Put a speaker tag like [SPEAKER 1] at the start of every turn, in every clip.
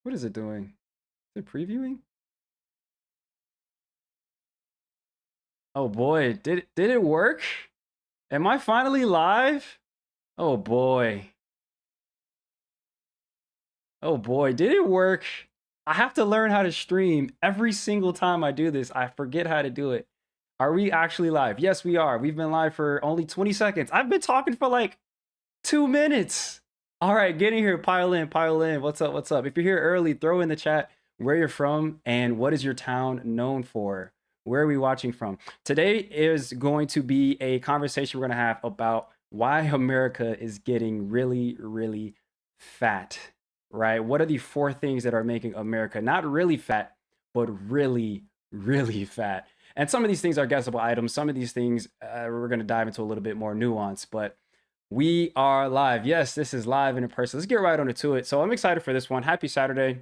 [SPEAKER 1] What is it doing? Is it previewing? Oh boy, did it work? Am I finally live? Oh boy. Oh boy, did it work? I have to learn how to stream every single time I do this. I forget how to do it. Are we actually live? Yes, we are. We've been live for only 20 seconds. I've been talking for like 2 minutes. All right, get in here, pile in, pile in. What's up? What's up? If you're here early, throw in the chat where you're from and what is your town known for? Where are we watching from? Today is going to be a conversation we're going to have about why America is getting really, really fat, right? What are the four things that are making America not really fat, but really, really fat? And some of these things are guessable items. Some of these things we're going to dive into a little bit more nuance, but we are live. Yes, this is live and in person. Let's get right on to it. So I'm excited for this one. Happy Saturday.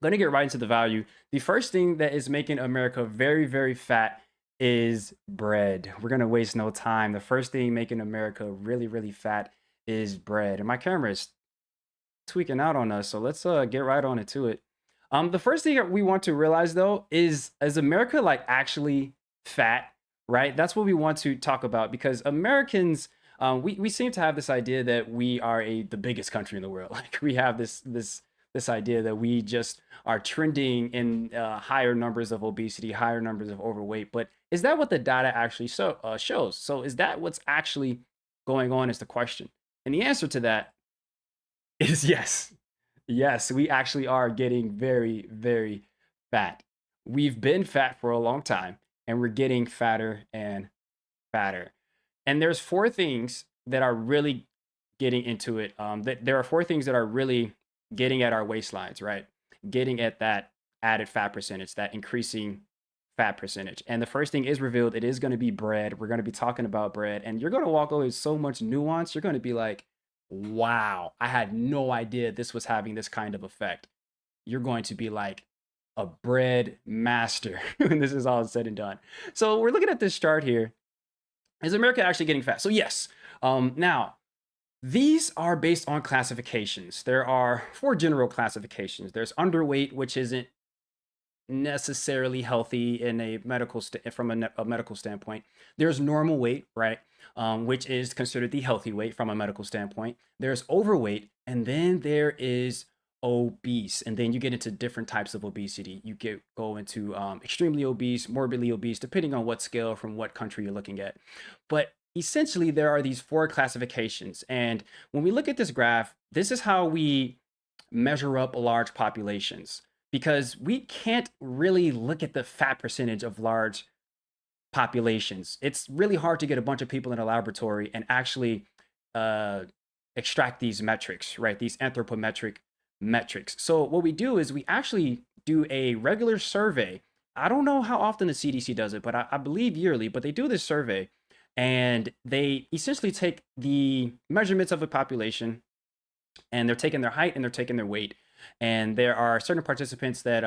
[SPEAKER 1] Going to get right into the value. The first thing that is making America very, very fat is bread. We're going to waste no time. The first thing making America really, really fat is bread. And my camera is tweaking out on us. So let's get right on into it. The first thing that we want to realize though is America like actually fat, right? That's what we want to talk about because Americans, we seem to have this idea that we are the biggest country in the world. Like we have this idea that we just are trending in higher numbers of obesity, higher numbers of overweight. But is that what the data actually shows? So is that what's actually going on is the question. And the answer to that is yes. Yes, we actually are getting very, very fat. We've been fat for a long time and we're getting fatter and fatter. And there's four things that are really getting into it. There are four things that are really getting at our waistlines, right? Getting at that added fat percentage, that increasing fat percentage. And the first thing is revealed. It is going to be bread. We're going to be talking about bread. And you're going to walk away with so much nuance. You're going to be like, wow, I had no idea this was having this kind of effect. You're going to be like a bread master when this is all said and done. So we're looking at this chart here. Is America actually getting fat? So yes. Now, these are based on classifications. There are four general classifications. There's underweight, which isn't necessarily healthy in a from a medical standpoint. There's normal weight, right? Which is considered the healthy weight from a medical standpoint. There's overweight, and then there is obese, and then you get into different types of obesity. You go into extremely obese, morbidly obese, depending on what scale from what country you're looking at. But essentially, there are these four classifications, and when we look at this graph, this is how we measure up large populations because we can't really look at the fat percentage of large populations. It's really hard to get a bunch of people in a laboratory and actually uh, extract these metrics, right? These anthropometric metrics. So what we do is we actually do a regular survey. I don't know how often the CDC does it, but I believe yearly, but they do this survey and they essentially take the measurements of a population and they're taking their height and they're taking their weight. And there are certain participants that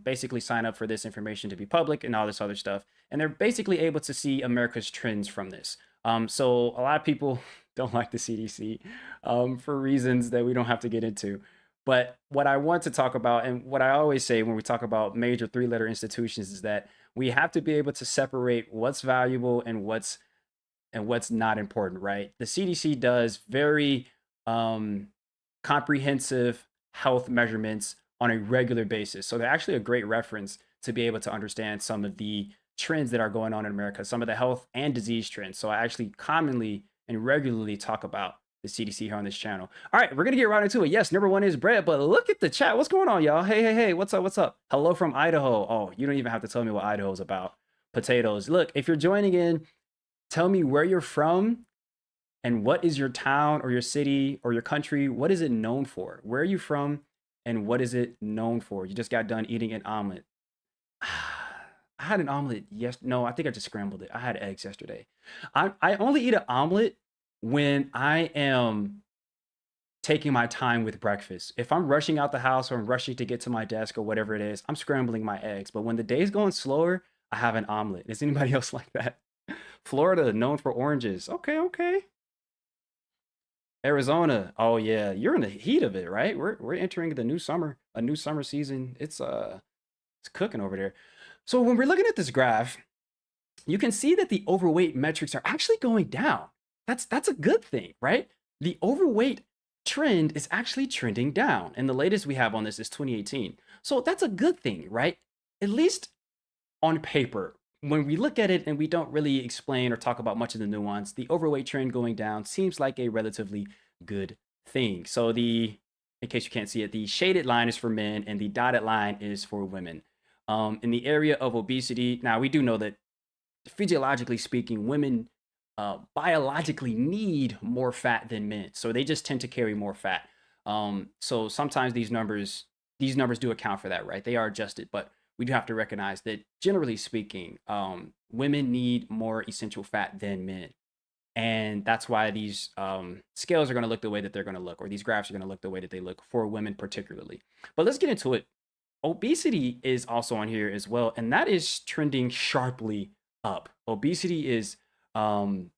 [SPEAKER 1] basically sign up for this information to be public and all this other stuff. And they're basically able to see America's trends from this. So a lot of people don't like the CDC for reasons that we don't have to get into. But what I want to talk about, and what I always say when we talk about major three-letter institutions, is that we have to be able to separate what's valuable and what's not important, right? The CDC does very comprehensive health measurements on a regular basis. So they're actually a great reference to be able to understand some of the trends that are going on in America, some of the health and disease trends. So I actually commonly and regularly talk about the CDC here on this channel. All right, we're gonna get right into it. Yes, number one is bread, but look at the chat. What's going on, y'all? Hey, hey, hey, what's up? What's up? Hello from Idaho. Oh, you don't even have to tell me what Idaho's about. Potatoes. Look, if you're joining in, tell me where you're from and what is your town or your city or your country? What is it known for? Where are you from? And what is it known for? You just got done eating an omelet. I had an omelet. Yes. No, I think I just scrambled it. I had eggs yesterday. I only eat an omelet when I am taking my time with breakfast. If I'm rushing out the house or I'm rushing to get to my desk or whatever it is, I'm scrambling my eggs. But when the day's going slower, I have an omelet. Is anybody else like that? Florida, known for oranges. Okay, okay. Arizona. Oh yeah, you're in the heat of it, right? We're entering the new summer, a new summer season. It's cooking over there. So when we're looking at this graph, you can see that the overweight metrics are actually going down. That's a good thing, right? The overweight trend is actually trending down. And the latest we have on this is 2018. So that's a good thing, right? At least on paper. When we look at it and we don't really explain or talk about much of the nuance, the overweight trend going down seems like a relatively good thing. So in case you can't see it, the shaded line is for men and the dotted line is for women. In the area of obesity, now we do know that physiologically speaking, women biologically need more fat than men, so they just tend to carry more fat. So sometimes these numbers do account for that, right? They are adjusted, but we do have to recognize that generally speaking, women need more essential fat than men, and that's why these scales are going to look the way that they're going to look, or these graphs are going to look the way that they look for women particularly. But let's get into it. Obesity is also on here as well, and that is trending sharply up. Obesity is um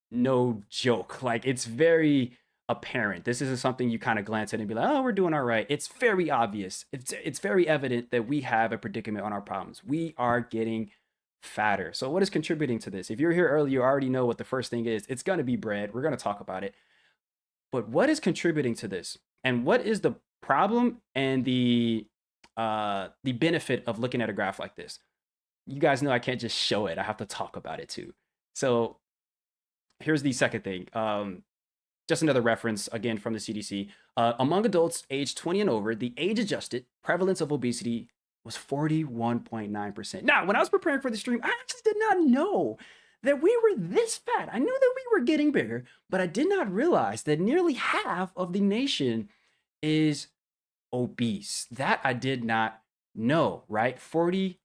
[SPEAKER 1] no joke. Like, it's very apparent. This isn't something you kind of glance at and be like, "Oh, we're doing all right." It's very obvious. It's very evident that we have a predicament on our problems. We are getting fatter. So what is contributing to this? If you're here early, you already know what the first thing is. It's going to be bread. We're going to talk about it. But what is contributing to this? And what is the problem and the benefit of looking at a graph like this? You guys know I can't just show it. I have to talk about it too. So here's the second thing. Just another reference again from the CDC. Among adults aged 20 and over, the age-adjusted prevalence of obesity was 41.9%. Now, when I was preparing for the stream, I actually did not know that we were this fat. I knew that we were getting bigger, but I did not realize that nearly half of the nation is obese. That I did not know, right? 42%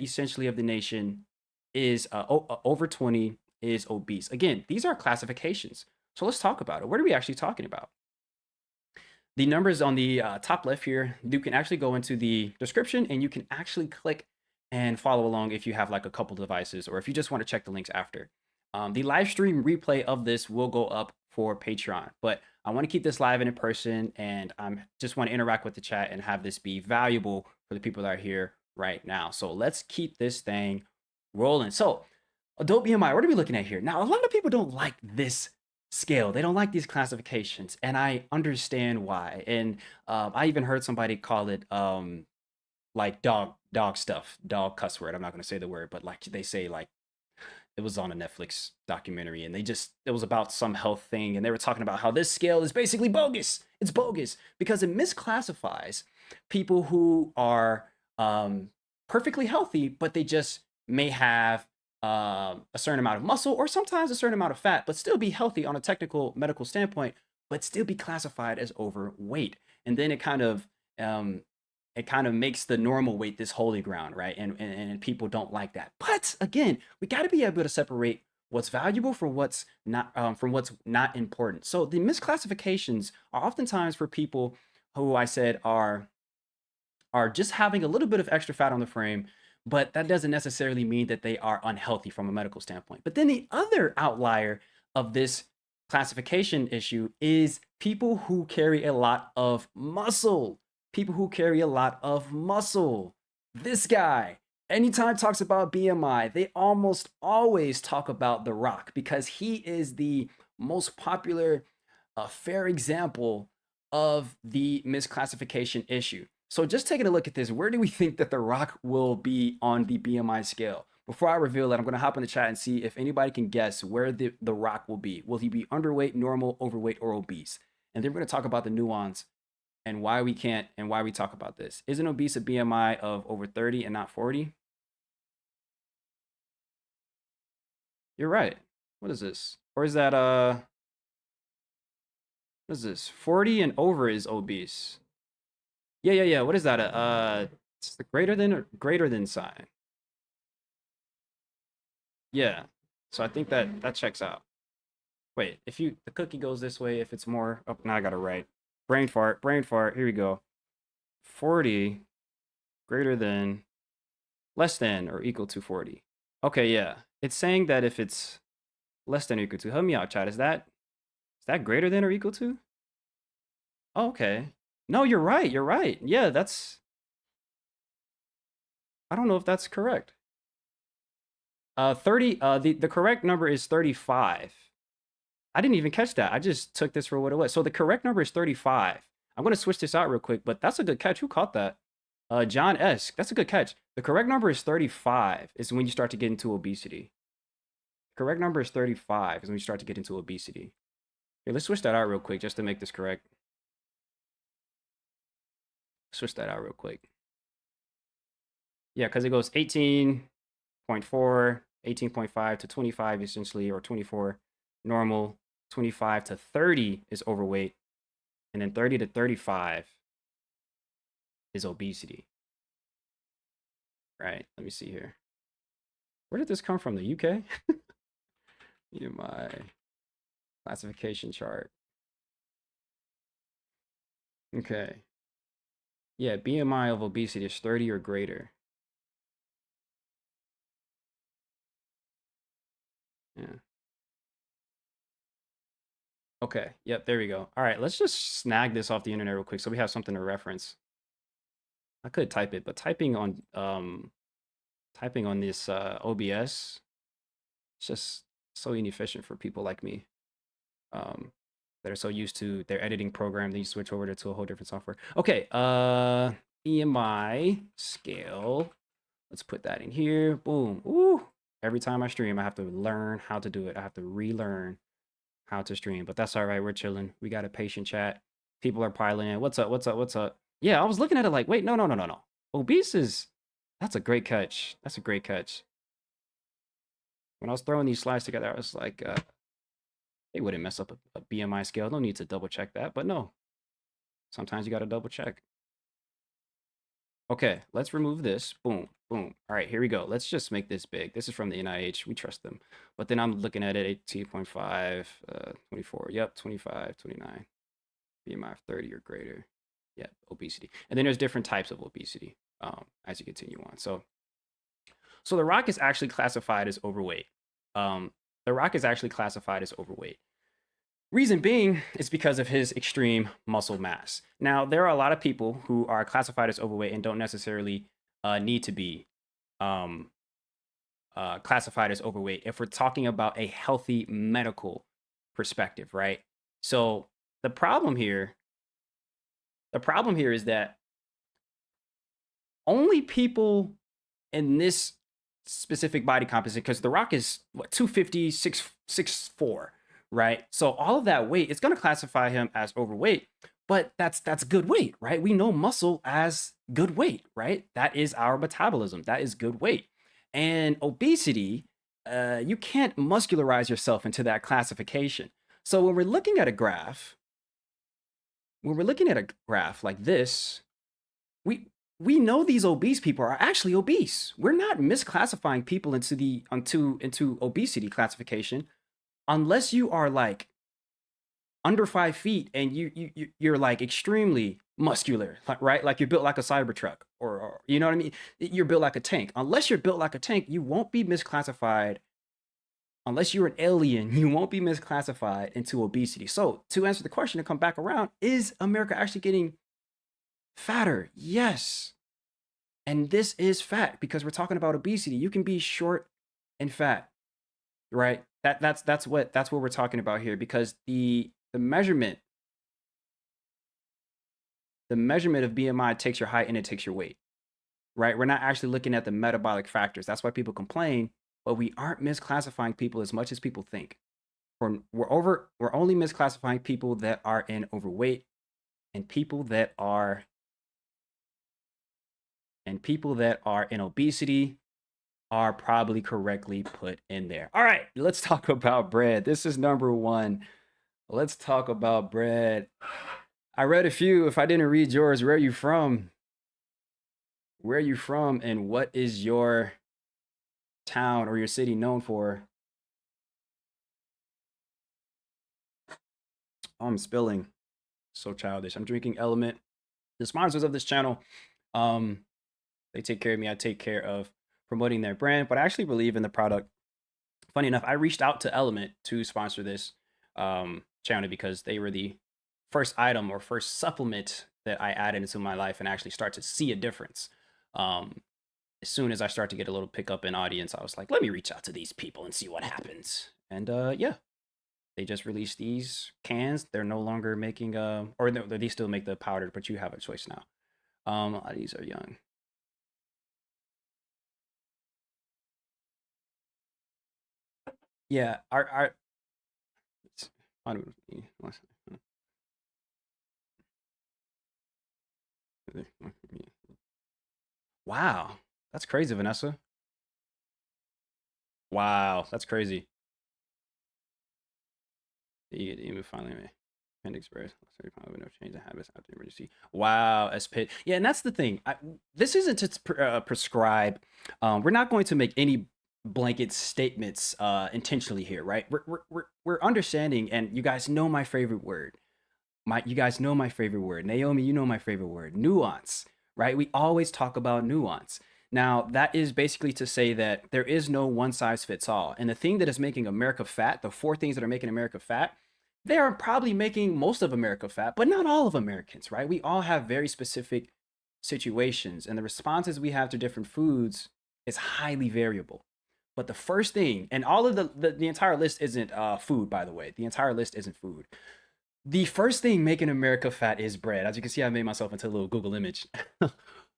[SPEAKER 1] essentially of the nation is over 20 is obese. Again, these are classifications. So let's talk about it. What are we actually talking about? The numbers on the top left here, you can actually go into the description and you can actually click and follow along if you have like a couple devices or if you just want to check the links after. The live stream replay of this will go up for Patreon, but I want to keep this live and in person, and I just want to interact with the chat and have this be valuable for the people that are here right now. So let's keep this thing rolling. So adult BMI, what are we looking at here? Now, a lot of people don't like this scale. They don't like these classifications, and I understand why. And I even heard somebody call it like dog stuff, dog cuss word. I'm not going to say the word, but like they say, like, it was on a Netflix documentary, and it was about some health thing, and they were talking about how this scale is basically bogus. It's bogus because it misclassifies people who are perfectly healthy, but they just may have a certain amount of muscle or sometimes a certain amount of fat, but still be healthy on a technical medical standpoint, but still be classified as overweight. And then it kind of makes the normal weight this holy ground, right? And people don't like that. But again, we got to be able to separate what's valuable from what's not important. So the misclassifications are oftentimes for people who I said are just having a little bit of extra fat on the frame, but that doesn't necessarily mean that they are unhealthy from a medical standpoint. But then the other outlier of this classification issue is people who carry a lot of muscle. People who carry a lot of muscle. This guy, anytime talks about BMI, they almost always talk about The Rock because he is the most popular, fair example of the misclassification issue. So just taking a look at this, where do we think that The Rock will be on the BMI scale? Before I reveal that, I'm going to hop in the chat and see if anybody can guess where the Rock will be. Will he be underweight, normal, overweight, or obese? And then we're going to talk about the nuance and why we can't and why we talk about this. Isn't obese a BMI of over 30 and not 40? You're right. What is this? Or is that what is this? 40 and over is obese. Yeah. What is that? It's the greater than sign. Yeah. So I think that checks out. Wait, if the cookie goes this way, if it's more, oh, now I got it right. Brain fart, here we go. 40 greater than, less than or equal to 40. Okay, yeah. It's saying that if it's less than or equal to, help me out, chat. Is that Is that greater than or equal to? Oh, okay. No, you're right. You're right. Yeah, that's. I don't know if that's correct. 30. The correct number is 35. I didn't even catch that. I just took this for what it was. So the correct number is 35. I'm gonna switch this out real quick, but that's a good catch. Who caught that? John S. That's a good catch. The correct number is 35. Is when you start to get into obesity. Correct number is 35 is when you start to get into obesity. Here, let's switch that out real quick just to make this correct. Switch that out real quick. Yeah, because it goes 18.4, 18.5 to 25 essentially, or 24 normal, 25 to 30 is overweight, and then 30 to 35 is obesity. Right, let me see here. Where did this come from? The UK? My classification chart. Okay. Yeah, BMI of obesity is 30 or greater. Yeah. Okay. Yep, there we go. All right, let's just snag this off the internet real quick so we have something to reference. I could type it, but typing on this OBS, it's just so inefficient for people like me. That are so used to their editing program, they switch over to a whole different software. Okay, BMI scale. Let's put that in here. Boom. Ooh. Every time I stream, I have to learn how to do it. I have to relearn how to stream, but that's all right. We're chilling. We got a patient chat. People are piling in. What's up? What's up? What's up? Yeah, I was looking at it like, wait, no. Obese is, that's a great catch. That's a great catch. When I was throwing these slides together, I was like, they wouldn't mess up a BMI scale. No need to double check that, but no. Sometimes you got to double check. Okay, let's remove this. Boom, boom. All right, here we go. Let's just make this big. This is from the NIH. We trust them. But then I'm looking at it, 18.5, 24. Yep, 25, 29. BMI of 30 or greater. Yep, obesity. And then there's different types of obesity as you continue on. So The Rock is actually classified as overweight. The Rock is actually classified as overweight. Reason being is because of his extreme muscle mass. Now, there are a lot of people who are classified as overweight and don't necessarily need to be classified as overweight if we're talking about a healthy medical perspective, right? So the problem here is that only people in this specific body composition, because The Rock is what, 250, 6'4", right? So all of that weight, it's going to classify him as overweight, but that's good weight, right? We know muscle as good weight, right? That is our metabolism. That is good weight. And obesity, you can't muscularize yourself into that classification. So when we're looking at a graph like this, we know these obese people are actually obese. We're not misclassifying people into obesity classification unless you are like under 5 feet and you're like extremely muscular, right? Like you're built like a Cybertruck or you know what I mean? You're built like a tank. Unless you're built like a tank, you won't be misclassified. Unless you're an alien, you won't be misclassified into obesity. So to answer the question and come back around, is America actually getting fatter? Yes. And this is fat because we're talking about obesity. You can be short and fat, right? That's what we're talking about here, because the measurement of BMI takes your height and it takes your weight, right? We're not actually looking at the metabolic factors. That's why people complain, but we aren't misclassifying people as much as people think. We're only misclassifying people that are in overweight, and people that are in obesity are probably correctly put in there. All right, let's talk about bread. This is number one. Let's talk about bread. I read a few. If I didn't read yours, where are you from? Where are you from, and what is your town or your city known for? I'm spilling. So childish. I'm drinking LMNT. The sponsors of this channel, they take care of me. I take care of promoting their brand, but I actually believe in the product. Funny enough, I reached out to LMNT to sponsor this. channel because they were the first item or first supplement that I added into my life and actually start to see a difference. Um, as soon as I start to get a little pickup in audience, I was like, let me reach out to these people and see what happens. And yeah, they just released these cans. They're no longer making or no, they still make the powder, but you have a choice now. These are young. Yeah, our I don't wow, that's crazy, Vanessa. Wow, that's crazy. You even finally made appendix birth. No change in habits after emergency. Wow, S pit. Yeah, and that's the thing. This isn't to prescribe. We're not going to make any blanket statements intentionally here, right? We're understanding, and you guys know my favorite word. You guys know my favorite word. Naomi, you know my favorite word. Nuance, right? We always talk about nuance. Now, that is basically to say that there is no one size fits all. And the thing that is making America fat, the four things that are making America fat, they are probably making most of America fat, but not all of Americans, right? We all have very specific situations, and the responses we have to different foods is highly variable. But the first thing, and all of the entire list isn't food, by the way. The entire list isn't food. The first thing making America fat is bread. As you can see, I made myself into a little Google image.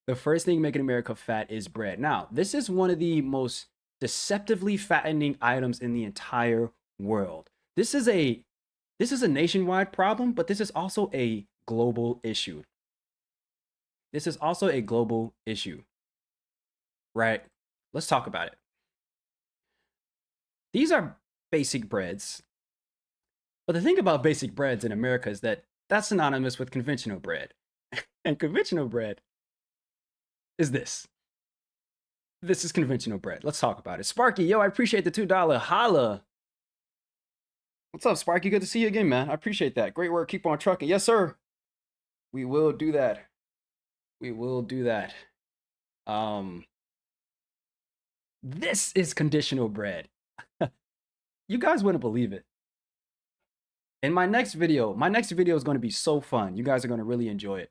[SPEAKER 1] The first thing making America fat is bread. Now, this is one of the most deceptively fattening items in the entire world. This is a nationwide problem, but this is also a global issue. This is also a global issue, right? Let's talk about it. These are basic breads. But the thing about basic breads in America is that that's synonymous with conventional bread. And conventional bread is this. This is conventional bread. Let's talk about it. Sparky, yo, I appreciate the $2 holla. What's up, Sparky? Good to see you again, man. I appreciate that. Great work. Keep on trucking. Yes, sir. We will do that. We will do that. Um, this is conditional bread. You guys wouldn't believe it. In my next video is going to be so fun. You guys are going to really enjoy it.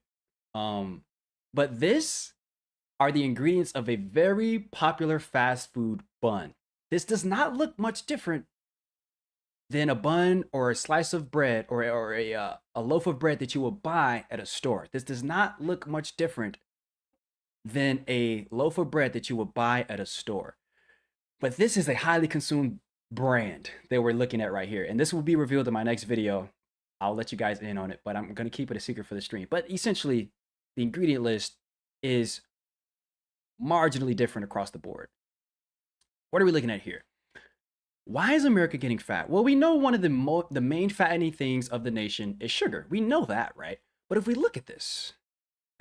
[SPEAKER 1] But this are the ingredients of a very popular fast food bun. This does not look much different than a bun or a slice of bread or a loaf of bread that you will buy at a store. This does not look much different than a loaf of bread that you will buy at a store. But this is a highly consumed brand that we're looking at right here. And this will be revealed in my next video. I'll let you guys in on it, but I'm going to keep it a secret for the stream. But essentially, the ingredient list is marginally different across the board. What are we looking at here? Why is America getting fat? Well, we know one of the main fattening things of the nation is sugar. We know that, right? But if we look at this,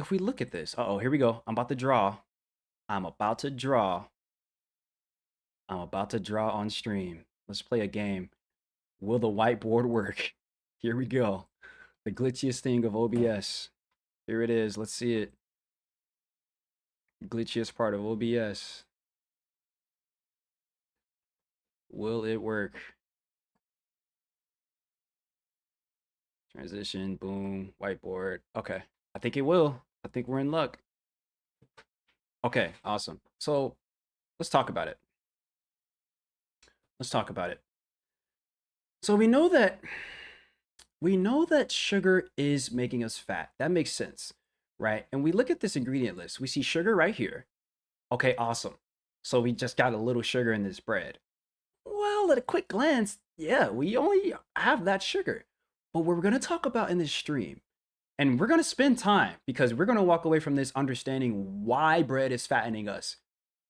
[SPEAKER 1] uh-oh, here we go. I'm about to draw on stream. Let's play a game. Will the whiteboard work? Here we go. The glitchiest thing of OBS. Here it is. Let's see it. Glitchiest part of OBS. Will it work? Transition, boom, whiteboard. Okay, I think it will. I think we're in luck. Okay, awesome. So let's talk about it. So we know that sugar is making us fat. That makes sense, right? And we look at this ingredient list. We see sugar right here. Okay, awesome. So we just got a little sugar in this bread. Well, at a quick glance, yeah, we only have that sugar. But what we're going to talk about in this stream, and we're going to spend time because we're going to walk away from this understanding why bread is fattening us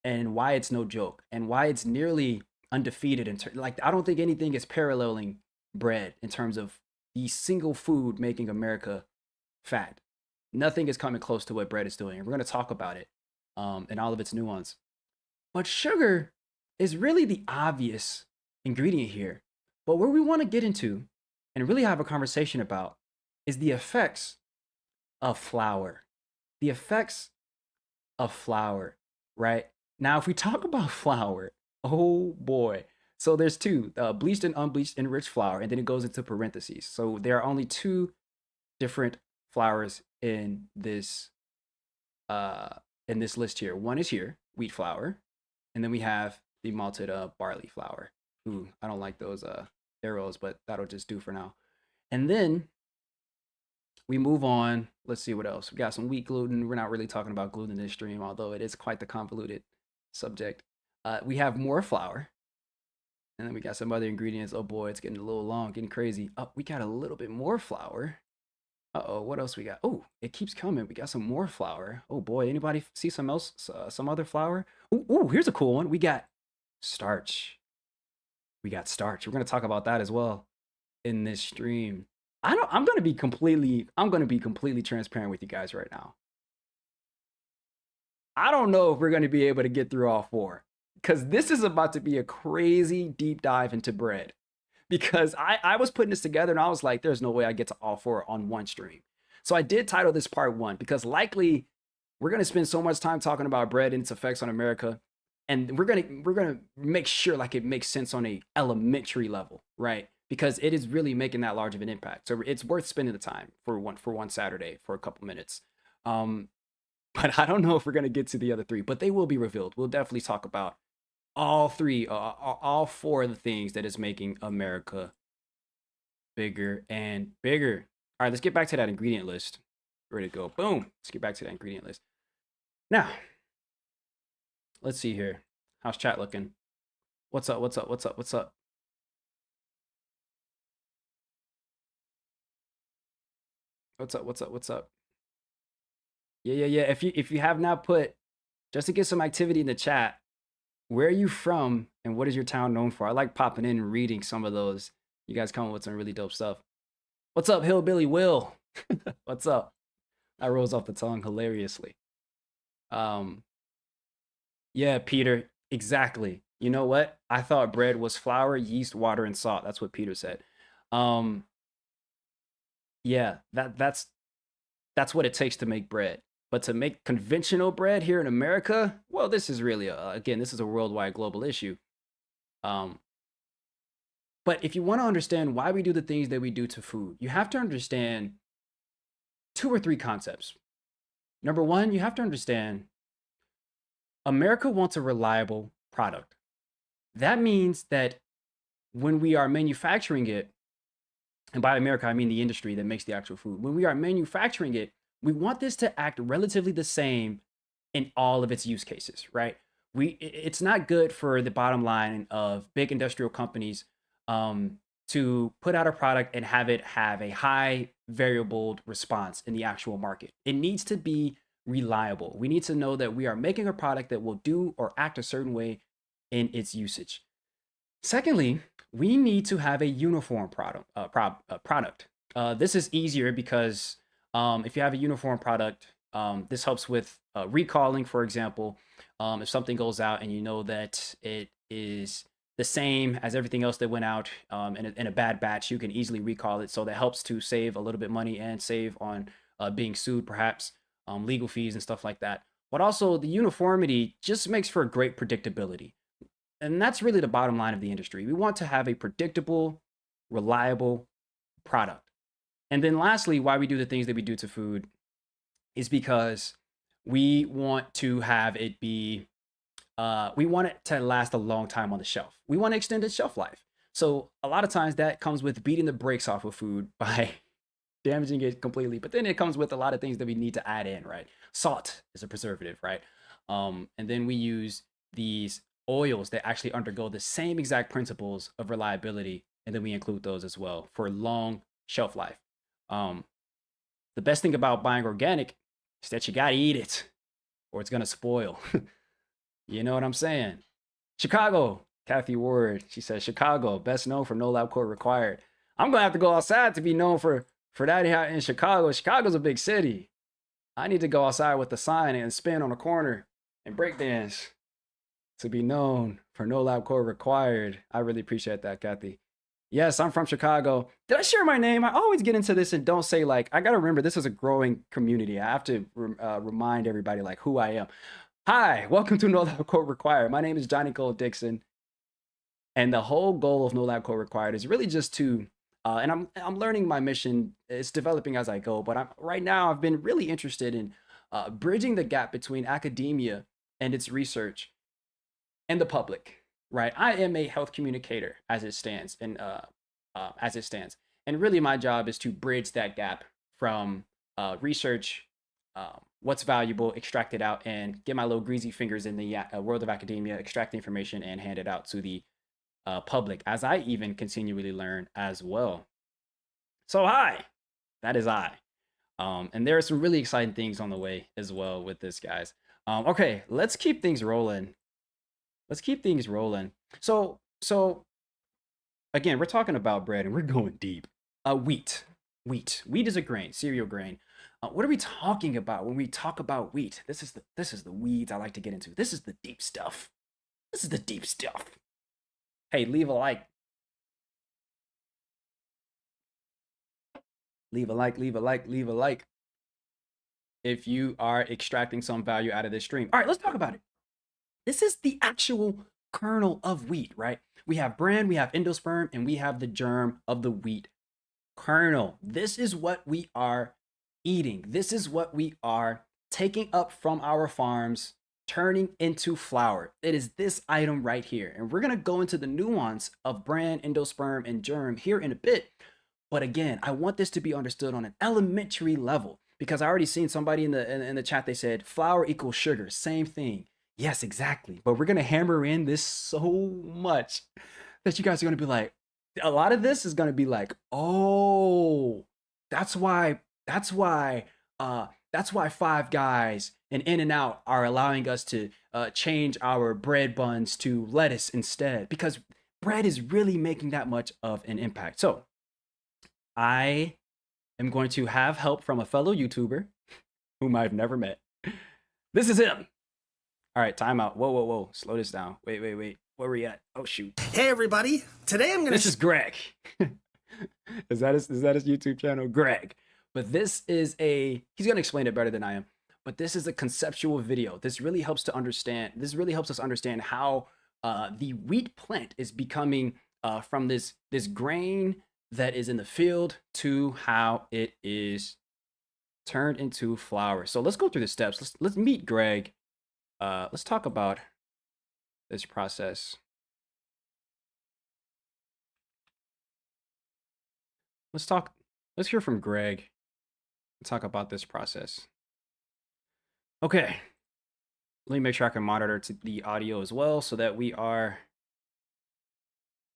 [SPEAKER 1] and why it's no joke and why it's nearly undefeated. I don't think anything is paralleling bread in terms of the single food making America fat. Nothing is coming close to what bread is doing. And we're going to talk about it and all of its nuance. But sugar is really the obvious ingredient here. But what we want to get into and really have a conversation about is the effects of flour. The effects of flour, right? Now, if we talk about flour, oh boy. So there's two, bleached and unbleached enriched flour, and then it goes into parentheses. So there are only two different flours uh in this list here. One is here, wheat flour, and then we have the malted barley flour. Ooh, I don't like those arrows, but that'll just do for now. And then we move on. Let's see what else. We got some wheat gluten. We're not really talking about gluten in this stream, although it is quite the convoluted subject. We have more flour. And then we got some other ingredients. Oh boy, it's getting a little long, getting crazy. Oh, we got a little bit more flour. Uh-oh, what else we got? Oh, it keeps coming. We got some more flour. Oh boy, anybody see some else, some other flour? Ooh, here's a cool one. We got starch. We got starch. We're gonna talk about that as well in this stream. I'm gonna be completely transparent with you guys right now. I don't know if we're gonna be able to get through all four, because this is about to be a crazy deep dive into bread. Because I was putting this together and I was like, there's no way I get to all four on one stream. So I did title this part one, because likely we're gonna spend so much time talking about bread and its effects on America, and we're gonna make sure like it makes sense on a elementary level, right? Because it is really making that large of an impact. So it's worth spending the time for one Saturday for a couple minutes. But I don't know if we're gonna get to the other three, but they will be revealed. We'll definitely talk about all four of the things that is making America bigger and bigger. All right, let's get back to that ingredient list. Ready to go. Boom. Let's get back to that ingredient list. Now, let's see here. How's chat looking? What's up? What's up? What's up? What's up? What's up? What's up? What's up? Yeah. If you have not put, just to get some activity in the chat, where are you from and what is your town known for? I like popping in and reading some of those. You guys come up with some really dope stuff. What's up, Hillbilly Will? What's up? That rolls off the tongue hilariously. Yeah, Peter, exactly. You know what? I thought bread was flour, yeast, water, and salt. That's what Peter said. Yeah, that's what it takes to make bread. But to make conventional bread here in America, well, this is really, again, this is a worldwide global issue. But if you want to understand why we do the things that we do to food, you have to understand two or three concepts. Number one, you have to understand America wants a reliable product. That means that when we are manufacturing it, and by America, I mean the industry that makes the actual food, when we are manufacturing it, we want this to act relatively the same in all of its use cases, right? It's not good for the bottom line of big industrial companies to put out a product and have it have a high variable response in the actual market. It needs to be reliable. We need to know that we are making a product that will do or act a certain way in its usage. Secondly, we need to have a uniform product. This is easier because if you have a uniform product, this helps with recalling, for example. If something goes out and you know that it is the same as everything else that went out in a bad batch, you can easily recall it. So that helps to save a little bit money and save on being sued, perhaps legal fees and stuff like that. But also the uniformity just makes for great predictability. And that's really the bottom line of the industry. We want to have a predictable, reliable product. And then lastly, why we do the things that we do to food is because we want to have it be, we want it to last a long time on the shelf. We want to extend its shelf life. So a lot of times that comes with beating the brakes off of food by damaging it completely. But then it comes with a lot of things that we need to add in, right? Salt is a preservative, right? And then we use these oils that actually undergo the same exact principles of reliability. And then we include those as well for long shelf life. The best thing about buying organic is that you gotta eat it or it's gonna spoil. You know what I'm saying? Chicago, Kathy Ward, she says, Chicago, best known for no lab coat required. I'm gonna have to go outside to be known for that here in Chicago. Chicago's a big city. I need to go outside with the sign and spin on a corner and break dance to be known for no lab coat required. I really appreciate that, Kathy. Yes, I'm from Chicago. Did I share my name? I always get into this and don't say, like, I got to remember this is a growing community. I have to remind everybody, like, who I am. Hi, welcome to No Lab Coat Required. My name is Johnny Cole Dixon. And the whole goal of No Lab Code Required is really just to, and I'm learning my mission. It's developing as I go, but right now I've been really interested in bridging the gap between academia and its research and the public. Right, I am a health communicator as it stands, and really my job is to bridge that gap from research, what's valuable, extract it out, and get my little greasy fingers in the world of academia, extract the information, and hand it out to the public as I even continually learn as well. So hi, that is I. And there are some really exciting things on the way as well with this, guys. Okay, let's keep things rolling. Let's keep things rolling. So again, we're talking about bread and we're going deep. Wheat. Wheat is a grain, cereal grain. What are we talking about when we talk about wheat? This is the weeds I like to get into. This is the deep stuff. This is the deep stuff. Hey, leave a like. Leave a like if you are extracting some value out of this stream. All right, let's talk about it. This is the actual kernel of wheat, right? We have bran, we have endosperm, and we have the germ of the wheat kernel. This is what we are eating. This is what we are taking up from our farms, turning into flour. It is this item right here. And we're going to go into the nuance of bran, endosperm, and germ here in a bit. But again, I want this to be understood on an elementary level because I already seen somebody in the chat, they said flour equals sugar, same thing. Yes, exactly. But we're going to hammer in this so much that you guys are going to be like, a lot of this is going to be like, oh, that's why Five Guys and In-N-Out are allowing us to change our bread buns to lettuce instead, because bread is really making that much of an impact. So I am going to have help from a fellow YouTuber whom I've never met. This is him. All right, time out. Whoa. Slow this down. Wait. Where are we at? Oh, shoot.
[SPEAKER 2] Hey, everybody. Today I'm going to...
[SPEAKER 1] This is Greg. Is that his YouTube channel? Greg. But this is he's going to explain it better than I am. But this is a conceptual video. This really helps us understand how the wheat plant is becoming from this grain that is in the field to how it is turned into flour. So let's go through the steps. Let's meet Greg. Let's talk about this process. Let's hear from Greg and talk about this process. Okay. Let me make sure I can monitor the audio as well so that we are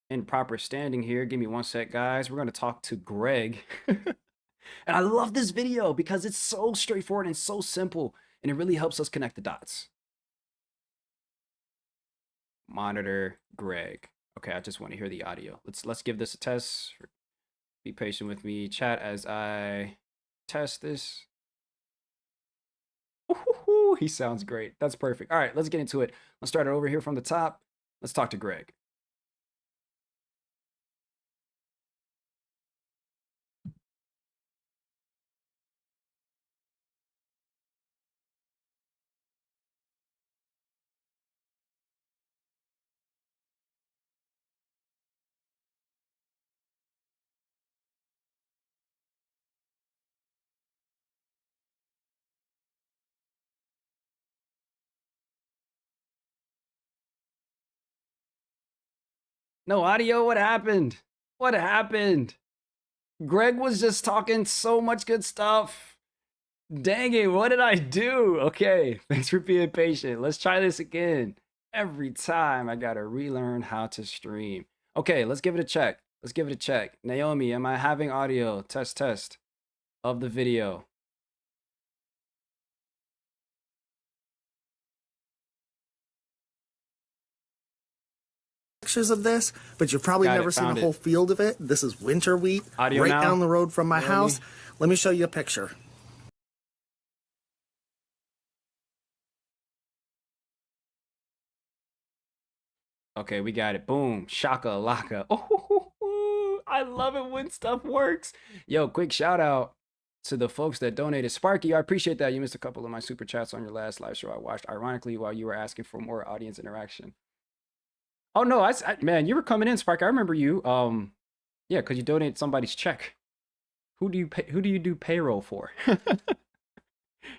[SPEAKER 1] in proper standing here. Give me one sec, guys. We're going to talk to Greg. And I love this video because it's so straightforward and so simple, and it really helps us connect the dots. Monitor Greg. Okay, I just want to hear the audio. Let's give this a test. Be patient with me, chat, as I test this. Ooh, he sounds great. That's perfect. All right, let's get into it. Let's start it over here from the top. Let's talk to Greg. No audio? What happened? What happened? Greg was just talking so much good stuff. Dang it, what did I do? Okay, thanks for being patient. Let's try this again. Every time I gotta relearn how to stream. Okay, let's give it a check. Naomi, am I having audio? Test of the video.
[SPEAKER 2] Pictures of this, but you've probably never seen a whole field of it. This is winter wheat,
[SPEAKER 1] audio
[SPEAKER 2] right
[SPEAKER 1] now?
[SPEAKER 2] Down the road from my house. Let me show you a picture.
[SPEAKER 1] Okay, we got it. Boom. Shaka laka. Oh, I love it when stuff works. Yo, quick shout out to the folks that donated. Sparky, I appreciate that. You missed a couple of my super chats on your last live show I watched, ironically, while you were asking for more audience interaction. Oh no, man, you were coming in, Spark. I remember you. Yeah, because you donated somebody's check. Who do you do payroll for?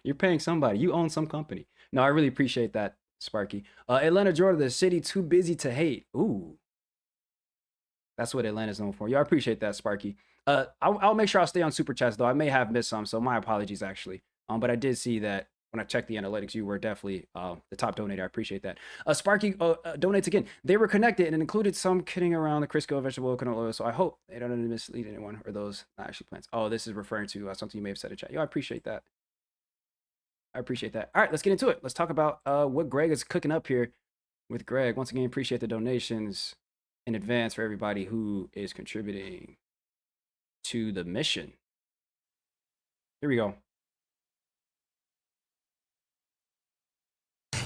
[SPEAKER 1] You're paying somebody. You own some company. No, I really appreciate that, Sparky. Atlanta, Georgia, the city too busy to hate. Ooh, that's what Atlanta's known for. Yeah, I appreciate that, Sparky. I'll make sure I'll stay on super chats though. I may have missed some, so my apologies actually. But I did see that when I checked the analytics, you were definitely the top donator. I appreciate that. Sparky donates again. They were connected and included some kidding around the Crisco vegetable oil, canola oil. So I hope they don't mislead anyone or those not actually plants. Oh, this is referring to something you may have said in chat. Yo, I appreciate that. I appreciate that. All right, let's get into it. Let's talk about what Greg is cooking up here with Greg. Once again, appreciate the donations in advance for everybody who is contributing to the mission. Here we go.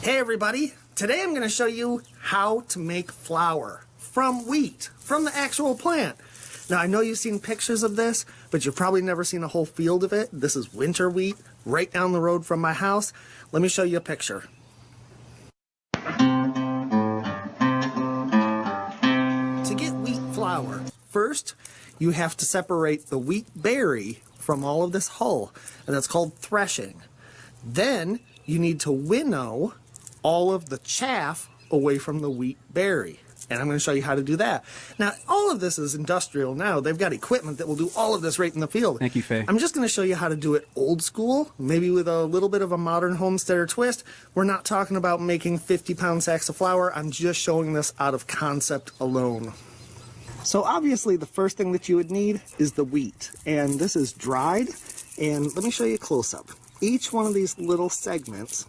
[SPEAKER 2] Hey everybody, today I'm going to show you how to make flour from wheat, from the actual plant. Now I know you've seen pictures of this, but you've probably never seen a whole field of it. This is winter wheat right down the road from my house. Let me show you a picture. To get wheat flour, first you have to separate the wheat berry from all of this hull, and that's called threshing. Then you need to winnow all of the chaff away from the wheat berry. And I'm going to show you how to do that. Now, all of this is industrial now. They've got equipment that will do all of this right in the field.
[SPEAKER 1] Thank you, Faye.
[SPEAKER 2] I'm just going to show you how to do it old school, maybe with a little bit of a modern homesteader twist. We're not talking about making 50-pound sacks of flour. I'm just showing this out of concept alone. So obviously the first thing that you would need is the wheat. And this is dried. And let me show you a close-up. Each one of these little segments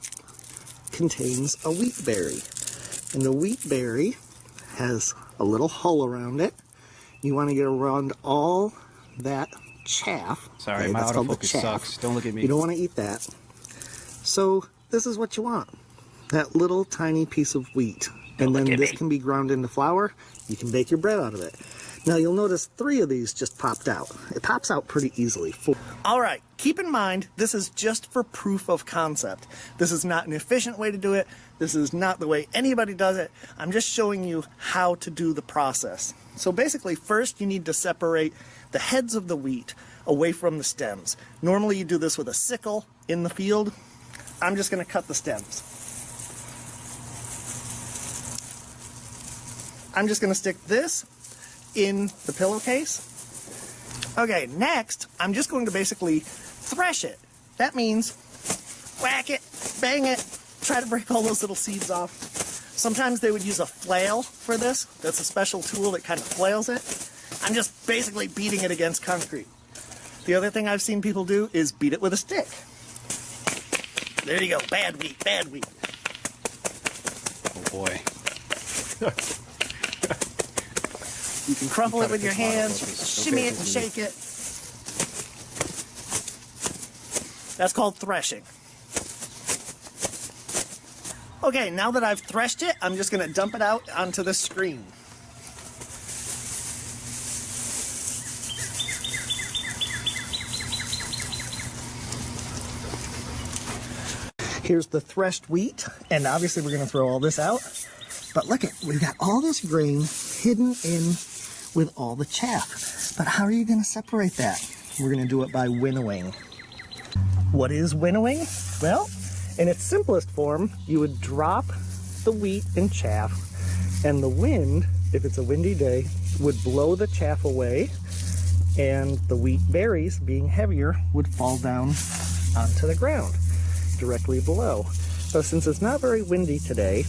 [SPEAKER 2] contains a wheat berry. And the wheat berry has a little hull around it. You want to get around all that chaff.
[SPEAKER 1] Sorry,
[SPEAKER 2] okay,
[SPEAKER 1] my autofocus sucks. Don't look at me.
[SPEAKER 2] You don't want to eat that. So this is what you want. That little tiny piece of wheat. And then this can be ground into flour. You can bake your bread out of it. Now you'll notice 3 of these just popped out. It pops out pretty easily. All right, keep in mind, this is just for proof of concept. This is not an efficient way to do it. This is not the way anybody does it. I'm just showing you how to do the process. So basically, first you need to separate the heads of the wheat away from the stems. Normally you do this with a sickle in the field. I'm just going to cut the stems. I'm just going to stick this in the pillowcase. Okay, next, I'm just going to basically thresh it. That means whack it, bang it, try to break all those little seeds off. Sometimes they would use a flail for this. That's a special tool that kind of flails it. I'm just basically beating it against concrete. The other thing I've seen people do is beat it with a stick. There you go, bad wheat, bad wheat.
[SPEAKER 1] Oh boy.
[SPEAKER 2] You can crumple it with your hands, shimmy it and shake it. That's called threshing. Okay, now that I've threshed it, I'm just going to dump it out onto the screen. Here's the threshed wheat, and obviously we're going to throw all this out. But look at, we've got all this grain hidden in with all the chaff. But how are you going to separate that? We're going to do it by winnowing. What is winnowing? Well, in its simplest form, you would drop the wheat in chaff, and the wind, if it's a windy day, would blow the chaff away, and the wheat berries, being heavier, would fall down onto the ground, directly below. So since it's not very windy today,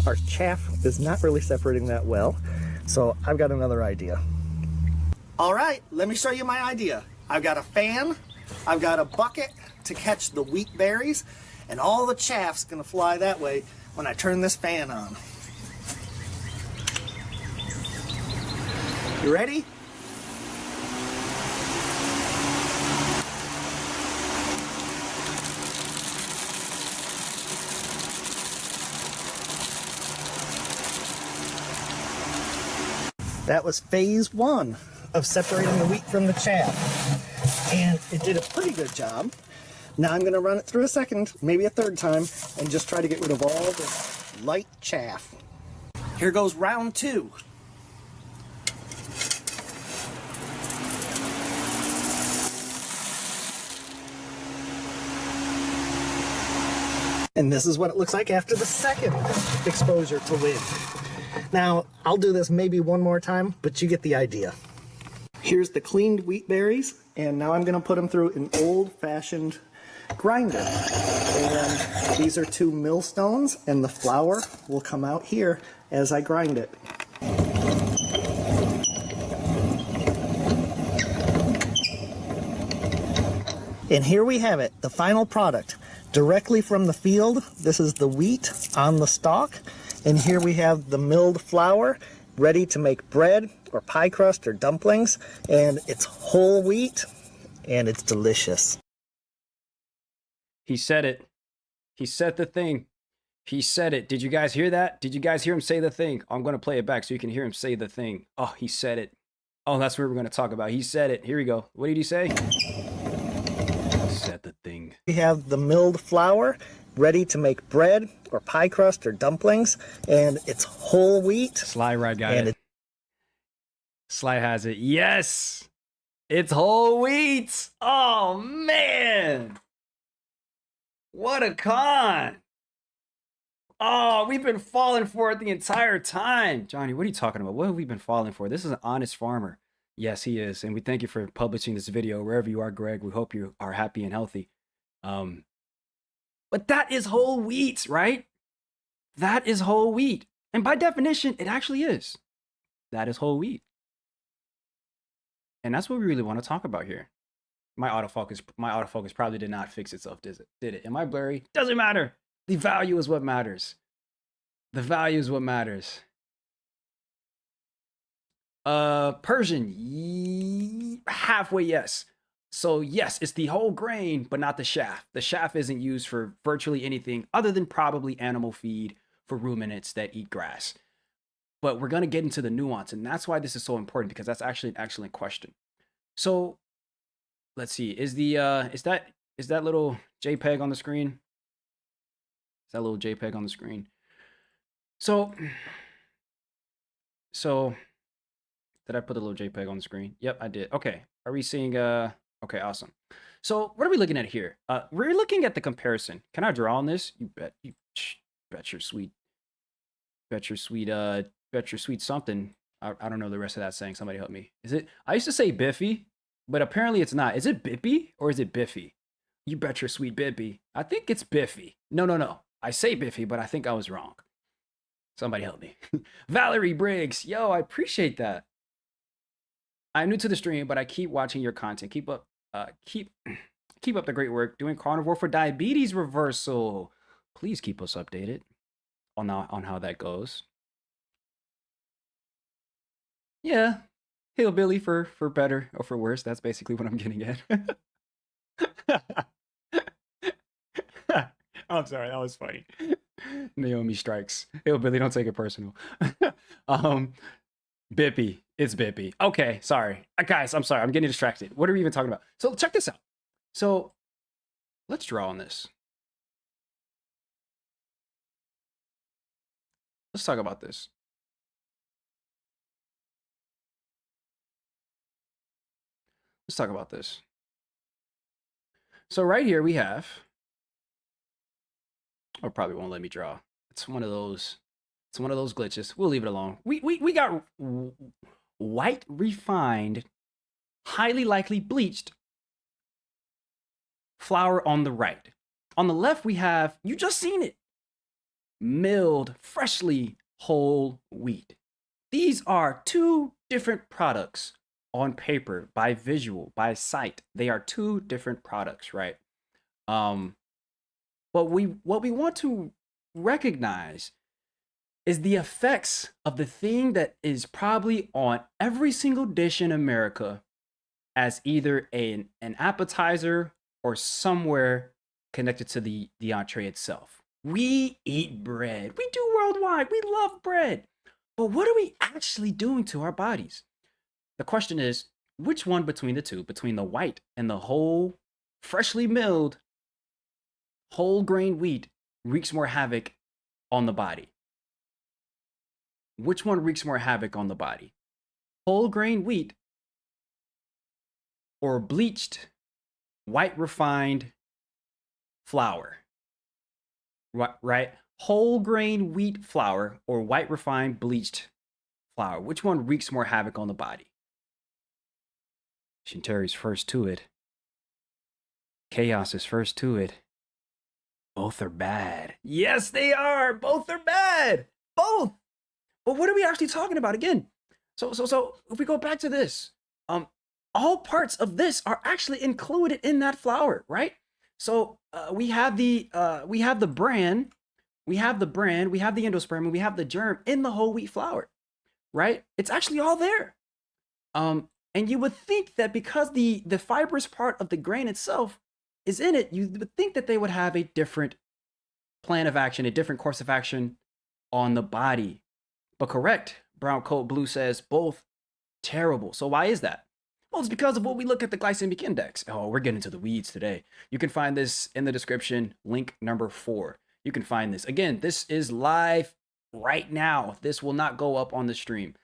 [SPEAKER 2] our chaff is not really separating that well, so I've got another idea. All right, let me show you my idea. I've got a fan, I've got a bucket to catch the wheat berries, and all the chaff's gonna fly that way when I turn this fan on. You ready? That was phase 1 of separating the wheat from the chaff. And it did a pretty good job. Now I'm going to run it through a second, maybe a third time, and just try to get rid of all this light chaff. Here goes round 2. And this is what it looks like after the second exposure to wind. Now, I'll do this maybe one more time, but you get the idea. Here's the cleaned wheat berries, and now I'm going to put them through an old-fashioned grinder. And these are 2 millstones, and the flour will come out here as I grind it. And here we have it, the final product. Directly from the field, this is the wheat on the stalk. And here we have the milled flour, ready to make bread or pie crust or dumplings. And it's whole wheat, and it's delicious.
[SPEAKER 1] He said it. He said the thing. He said it. Did you guys hear that? Did you guys hear him say the thing? I'm going to play it back so you can hear him say the thing. Oh, he said it. Oh, that's what we're going to talk about. He said it. Here we go. What did he say? Said the thing.
[SPEAKER 2] We have the milled flour ready to make bread or pie crust or dumplings, and it's whole wheat.
[SPEAKER 1] Sly right got it. Sly has it. Yes, it's whole wheat. Oh man, what a con. Oh, we've been falling for it the entire time. Johnny, what are you talking about? What have we been falling for? This is an honest farmer. Yes, he is. And we thank you for publishing this video wherever you are, Greg. We hope you are happy and healthy. But that is whole wheat, right? That is whole wheat. And by definition, it actually is. That is whole wheat. And that's what we really want to talk about here. My autofocus probably did not fix itself, did it? Am I blurry? Doesn't matter. The value is what matters. The value is what matters. Persian, halfway yes. So yes, it's the whole grain, but not the chaff. The chaff isn't used for virtually anything other than probably animal feed for ruminants that eat grass. But we're going to get into the nuance, and that's why this is so important, because that's actually an excellent question. So let's see, is that little JPEG on the screen? Is that little JPEG on the screen? So did I put a little JPEG on the screen? Yep, I did. Okay. Are we seeing okay, awesome. So what are we looking at here? We're looking at the comparison. Can I draw on this? You bet your sweet something. I don't know the rest of that saying. Somebody help me. Is it? I used to say Biffy, but apparently it's not. Is it Bippy or is it Biffy? You bet your sweet Bippy. I think it's Biffy. No. I say Biffy, but I think I was wrong. Somebody help me. Valerie Briggs. Yo, I appreciate that. I'm new to the stream, but I keep watching your content. Keep up the great work doing carnivore for diabetes reversal. Please keep us updated on how that goes. Yeah, hillbilly for better or for worse. That's basically what I'm getting at. I'm sorry, that was funny. Naomi strikes. Hillbilly, don't take it personal. Bippy. It's Bippy. Okay, sorry. Guys, I'm sorry. I'm getting distracted. What are we even talking about? So check this out. So let's draw on this. Let's talk about this. Let's talk about this. So right here we have, or probably won't let me draw. It's one of those glitches. We'll leave it alone. We got white refined, highly likely bleached flour on the right. On the left, we have, you just seen it, milled, freshly whole wheat. These are 2 different products on paper, by visual, by sight. They are 2 different products, right? But what we want to recognize is the effects of the thing that is probably on every single dish in America as either an appetizer or somewhere connected to the entree itself. We eat bread. We do worldwide. We love bread. But what are we actually doing to our bodies? The question is, which one between the two, between the white and the whole, freshly milled, whole grain wheat, wreaks more havoc on the body? which one wreaks more havoc on the body? Whole grain wheat or bleached, white refined flour? Right? Whole grain wheat flour or white refined bleached flour? Which one wreaks more havoc on the body? Shintari's first to it. Chaos is first to it. Both are bad. Yes, they are. Both are bad. Both. But what are we actually talking about again? So if we go back to this, all parts of this are actually included in that flour, right? So we have the brand, we have the endosperm, and we have the germ in the whole wheat flour, right? It's actually all there. And you would think that because the fibrous part of the grain itself is in it, you would think that they would have a different plan of action, a different course of action on the body. But correct, Brown Coat Blue says both terrible. So why is that? Well, it's because of what we look at the glycemic index. Oh, we're getting into the weeds today. You can find this in the description, link number 4. You can find this. Again, this is live right now. This will not go up on the stream.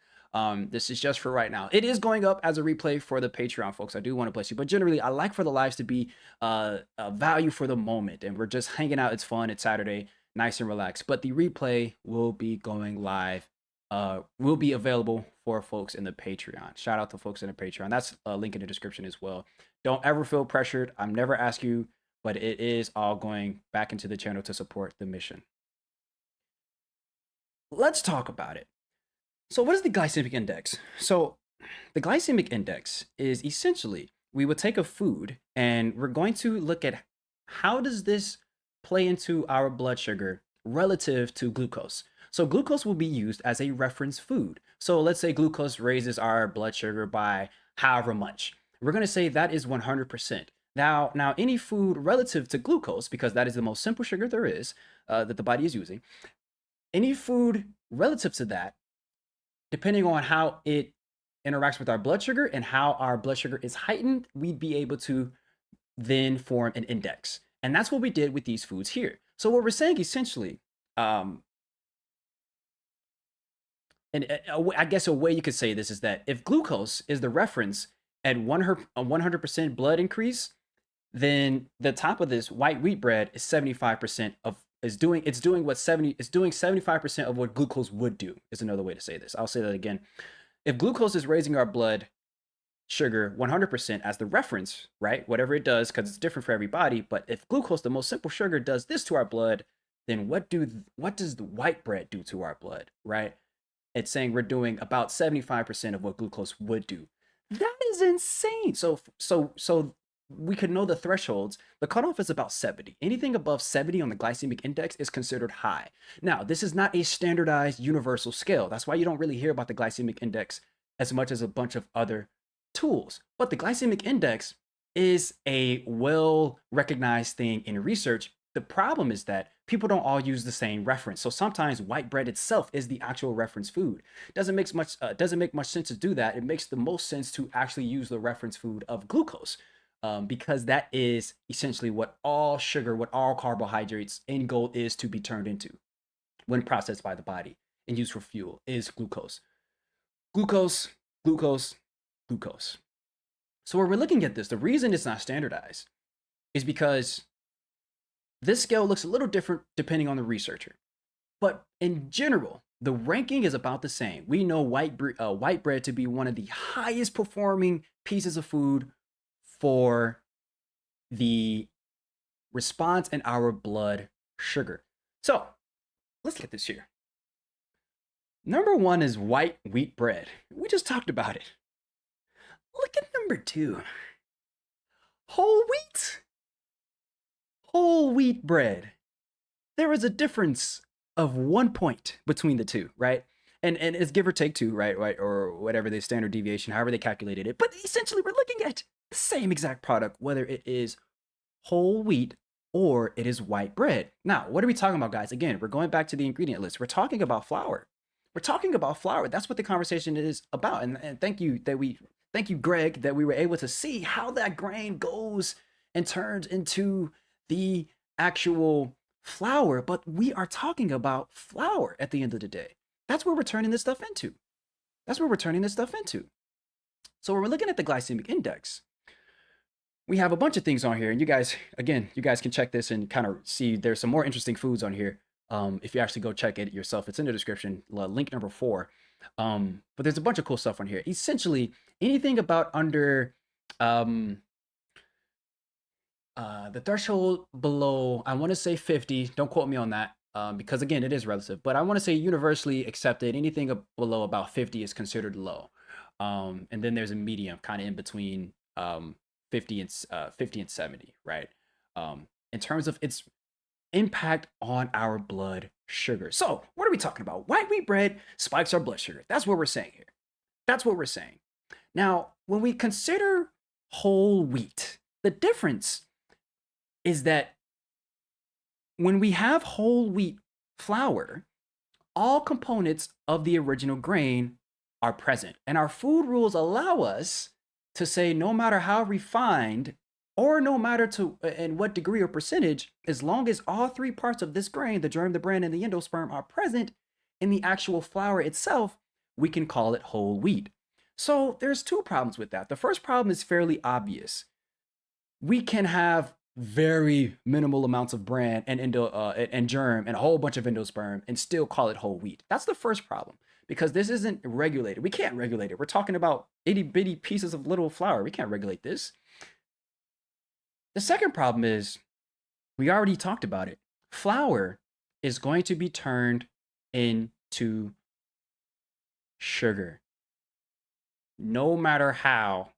[SPEAKER 1] This is just for right now. It is going up as a replay for the Patreon folks. I do want to bless you, but generally I like for the lives to be a value for the moment, and we're just hanging out. It's fun. It's Saturday, nice and relaxed. But the replay will be going live. Will be available for folks in the Patreon. Shout out to folks in the Patreon. That's a link in the description as well. Don't ever feel pressured. I'm never ask you, but it is all going back into the channel to support the mission. Let's talk about it. So what is the glycemic index? So the glycemic index is essentially, we would take a food and we're going to look at how does this play into our blood sugar relative to glucose. So glucose will be used as a reference food. So let's say glucose raises our blood sugar by however much. We're going to say that is 100%. Now any food relative to glucose, because that is the most simple sugar there is that the body is using, any food relative to that, depending on how it interacts with our blood sugar and how our blood sugar is heightened, we'd be able to then form an index. And that's what we did with these foods here. So what we're saying essentially, and I guess a way you could say this is that if glucose is the reference at 100% blood increase, then the top of this white wheat bread is 75% of is doing 75% of what glucose would do, is another way to say this. I'll say that again. If glucose is raising our blood sugar 100% as the reference, right? Whatever it does, because it's different for everybody. But if glucose, the most simple sugar, does this to our blood, then what does the white bread do to our blood, right? It's saying we're doing about 75% of what glucose would do. That is insane. So we could know the thresholds. The cutoff is about 70. Anything above 70 on the glycemic index is considered high. Now, this is not a standardized universal scale. That's why you don't really hear about the glycemic index as much as a bunch of other tools. But the glycemic index is a well-recognized thing in research. The problem is that people don't all use the same reference. So sometimes white bread itself is the actual reference food. Doesn't make much sense to do that. It makes the most sense to actually use the reference food of glucose. Because that is essentially what all sugar, what all carbohydrates end goal is to be turned into when processed by the body and used for fuel is glucose. Glucose. So when we're looking at this, the reason it's not standardized is because this scale looks a little different depending on the researcher. But in general, the ranking is about the same. We know white bread to be one of the highest performing pieces of food for the response in our blood sugar. So let's get this here. Number 1 is white wheat bread. We just talked about it. Look at number 2. Whole wheat. Whole wheat bread. There is a difference of 1 point between the two, right? And it's give or take 2, right? Or whatever the standard deviation, however they calculated it. But essentially, we're looking at the same exact product, whether it is whole wheat or it is white bread. Now, what are we talking about, guys? Again, we're going back to the ingredient list. We're talking about flour. We're talking about flour. That's what the conversation is about. And thank you, Greg, that we were able to see how that grain goes and turns into the actual flour. But we are talking about flour at the end of the day. That's where we're turning this stuff into. That's where we're turning this stuff into. So when we're looking at the glycemic index, we have a bunch of things on here. And you guys, again, you guys can check this and kind of see there's some more interesting foods on here. If you actually go check it yourself, it's in the description, link number 4. But there's a bunch of cool stuff on here. Essentially, anything about under the threshold below, I want to say 50. Don't quote me on that, because again, it is relative. But I want to say universally accepted. Anything below about 50 is considered low. And then there's a medium, kind of in between 50 and 70, right? In terms of its impact on our blood sugar. So what are we talking about? White wheat bread spikes our blood sugar. That's what we're saying here. That's what we're saying. Now, when we consider whole wheat, the difference is that when we have whole wheat flour, all components of the original grain are present. And our food rules allow us to say no matter how refined or no matter to in what degree or percentage, as long as all 3 parts of this grain, the germ, the bran, and the endosperm, are present in the actual flour itself, we can call it whole wheat. So there's 2 problems with that. The first problem is fairly obvious. We can have very minimal amounts of bran and germ and a whole bunch of endosperm and still call it whole wheat. That's the first problem, because this isn't regulated. We can't regulate it. We're talking about itty bitty pieces of little flour. We can't regulate this. The second problem is, we already talked about it. Flour is going to be turned into sugar, no matter how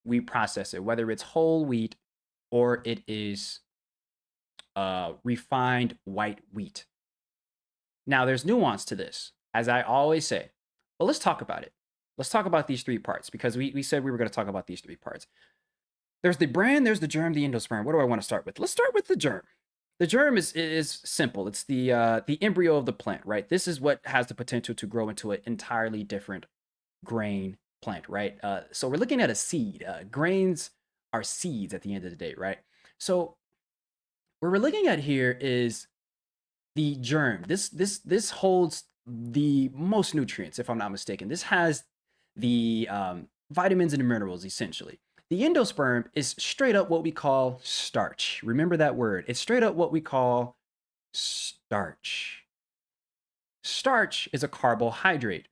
[SPEAKER 1] we process it, whether it's whole wheat or it is refined white wheat. Now, there's nuance to this, as I always say. But let's talk about it. Let's talk about these 3 parts, because we said we were going to talk about these 3 parts. There's the bran, there's the germ, the endosperm. What do I want to start with? Let's start with the germ. The germ is simple. It's the embryo of the plant, right? This is what has the potential to grow into an entirely different grain plant, right? So we're looking at a seed. Grains are seeds at the end of the day, right? So what we're looking at here is the germ. This holds the most nutrients, if I'm not mistaken. This has the vitamins and the minerals, essentially. The endosperm is straight up what we call starch. Remember that word. It's straight up what we call starch. Starch is a carbohydrate.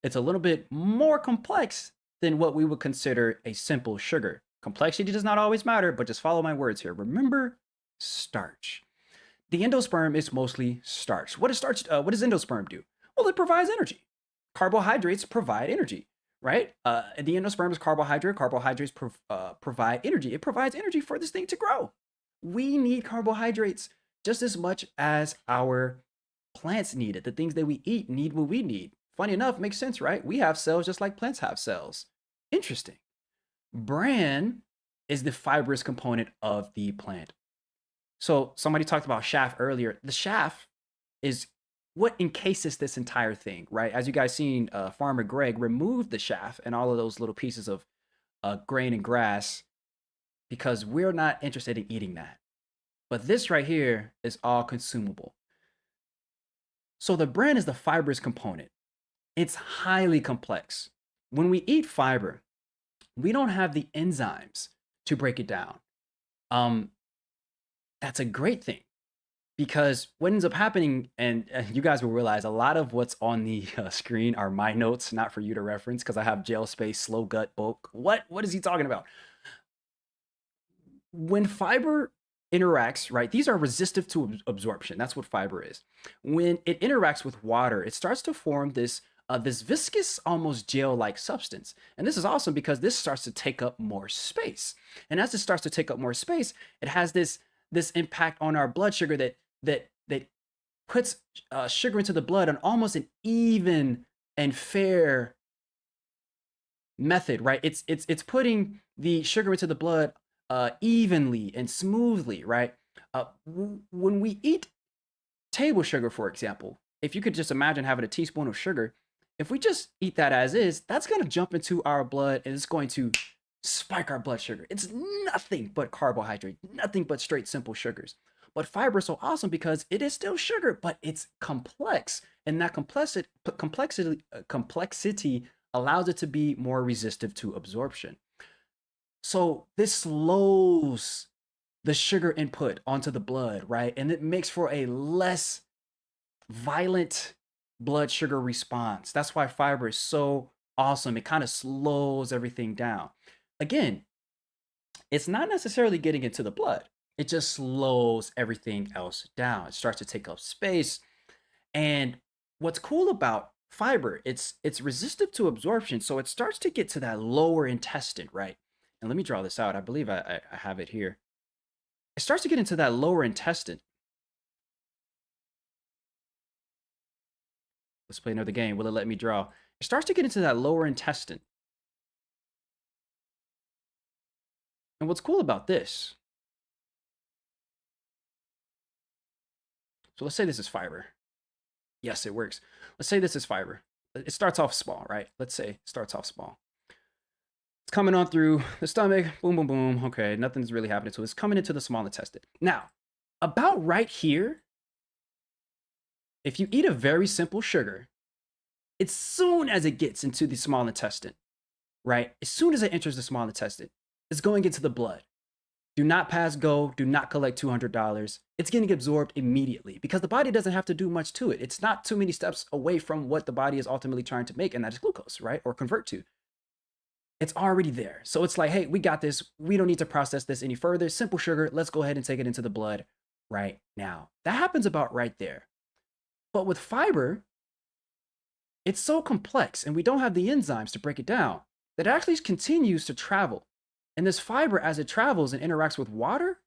[SPEAKER 1] It's a little bit more complex than what we would consider a simple sugar. Complexity does not always matter, but just follow my words here. Remember, starch. The endosperm is mostly starch. What does endosperm do? Well, it provides energy. Carbohydrates provide energy, right? The endosperm is carbohydrate. Carbohydrates provide energy. It provides energy for this thing to grow. We need carbohydrates just as much as our plants need it. The things that we eat need what we need. Funny enough, makes sense, right? We have cells just like plants have cells. Interesting. Bran is the fibrous component of the plant. So somebody talked about chaff earlier. The chaff is what encases this entire thing, right? As you guys seen, Farmer Greg removed the chaff and all of those little pieces of grain and grass, because we're not interested in eating that. But this right here is all consumable. So the bran is the fibrous component. It's highly complex. When we eat fiber, we don't have the enzymes to break it down. That's a great thing, because what ends up happening, and you guys will realize a lot of what's on the screen are my notes, not for you to reference, because I have jail space, slow gut, bulk. What is he talking about? When fiber interacts, right, these are resistive to absorption. That's what fiber is. When it interacts with water, it starts to form this viscous, almost gel-like substance. And this is awesome because this starts to take up more space. And as it starts to take up more space, it has this impact on our blood sugar that puts sugar into the blood on almost an even and fair method, right? It's putting the sugar into the blood evenly and smoothly, right? When we eat table sugar, for example, if you could just imagine having a teaspoon of sugar, if we just eat that as is, that's going to jump into our blood and it's going to spike our blood sugar. It's nothing but carbohydrate, nothing but straight simple sugars. But fiber is so awesome because it is still sugar, but it's complex. And that complexity allows it to be more resistive to absorption. So this slows the sugar input onto the blood, right? And it makes for a less violent blood sugar response. That's why fiber is so awesome. It kind of slows everything down. Again, it's not necessarily getting into the blood. It just slows everything else down. It starts to take up space. And what's cool about fiber, it's resistant to absorption. So it starts to get to that lower intestine, right? And let me draw this out. I believe I have it here. It starts to get into that lower intestine. Let's play another game. Will it let me draw? It starts to get into that lower intestine. And what's cool about this, so let's say this is fiber. Yes, it works. Let's say this is fiber. It starts off small, right? Let's say it starts off small. It's coming on through the stomach, boom, boom, boom. Okay, nothing's really happening to it. It's coming into the small intestine. Now, about right here, if you eat a very simple sugar, as soon as it gets into the small intestine, right? As soon as it enters the small intestine, it's going into the blood. Do not pass go. Do not collect $200. It's getting absorbed immediately because the body doesn't have to do much to it. It's not too many steps away from what the body is ultimately trying to make, and that is glucose, right? Or convert to. It's already there. So it's like, hey, we got this. We don't need to process this any further. Simple sugar. Let's go ahead and take it into the blood right now. That happens about right there. But with fiber, it's so complex and we don't have the enzymes to break it down that it actually continues to travel. And this fiber, as it travels and interacts with water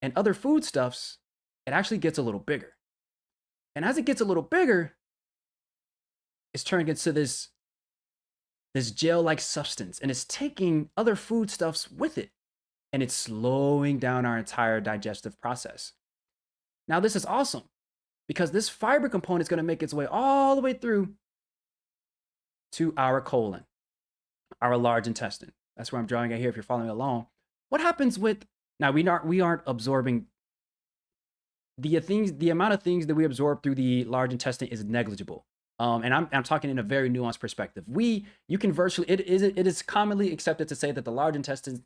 [SPEAKER 1] and other foodstuffs, it actually gets a little bigger. And as it gets a little bigger, it's turning into this gel-like substance, and it's taking other foodstuffs with it, and it's slowing down our entire digestive process. Now, this is awesome because this fiber component is going to make its way all the way through to our colon, our large intestine. That's where I'm drawing it here if you're following along. What happens with, now we aren't absorbing the amount of things that we absorb through the large intestine is negligible. And I'm talking in a very nuanced perspective. You can virtually, it is commonly accepted to say that the large intestines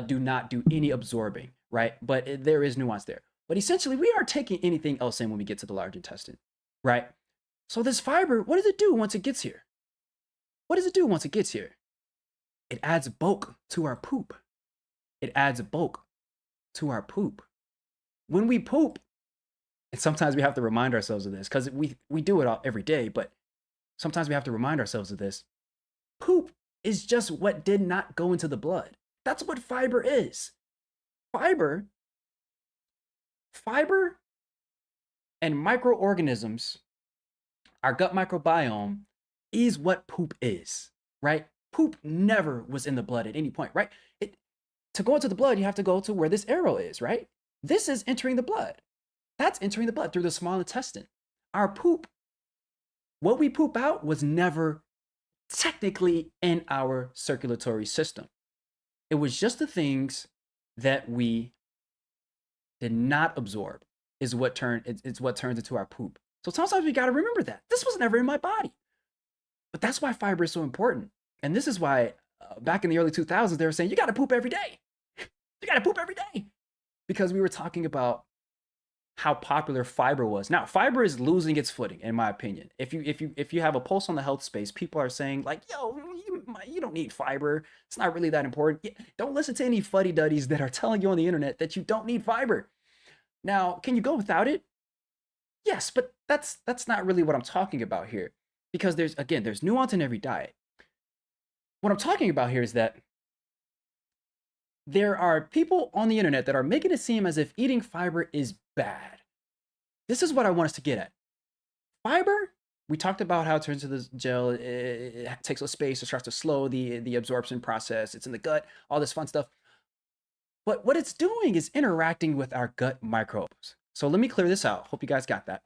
[SPEAKER 1] do not do any absorbing, right? But there is nuance there. But essentially, we aren't taking anything else in when we get to the large intestine, right? So this fiber, what does it do once it gets here? What does it do once it gets here? It adds bulk to our poop. It adds bulk to our poop. When we poop, and sometimes we have to remind ourselves of this because we do it all every day, but sometimes we have to remind ourselves of this. Poop is just what did not go into the blood. That's what fiber is. Fiber and microorganisms, our gut microbiome, is what poop is, right? Poop never was in the blood at any point, right? To go into the blood, you have to go to where this arrow is, right? This is entering the blood. That's entering the blood through the small intestine. Our poop, what we poop out was never technically in our circulatory system. It was just the things that we did not absorb is what turns into our poop. So sometimes we got to remember that. This was never in my body. But that's why fiber is so important. And this is why back in the early 2000s, they were saying, you got to poop every day. You got to poop every day. Because we were talking about how popular fiber was. Now, fiber is losing its footing, in my opinion. If you have a pulse on the health space, people are saying like, yo, you don't need fiber. It's not really that important. Don't listen to any fuddy-duddies that are telling you on the internet that you don't need fiber. Now, can you go without it? Yes, but that's not really what I'm talking about here. Because there's nuance in every diet. What I'm talking about here is that there are people on the internet that are making it seem as if eating fiber is bad. This is what I want us to get at. Fiber, we talked about how it turns into this gel, it takes up space, it starts to slow the absorption process, it's in the gut, all this fun stuff. But what it's doing is interacting with our gut microbes. So let me clear this out. Hope you guys got that.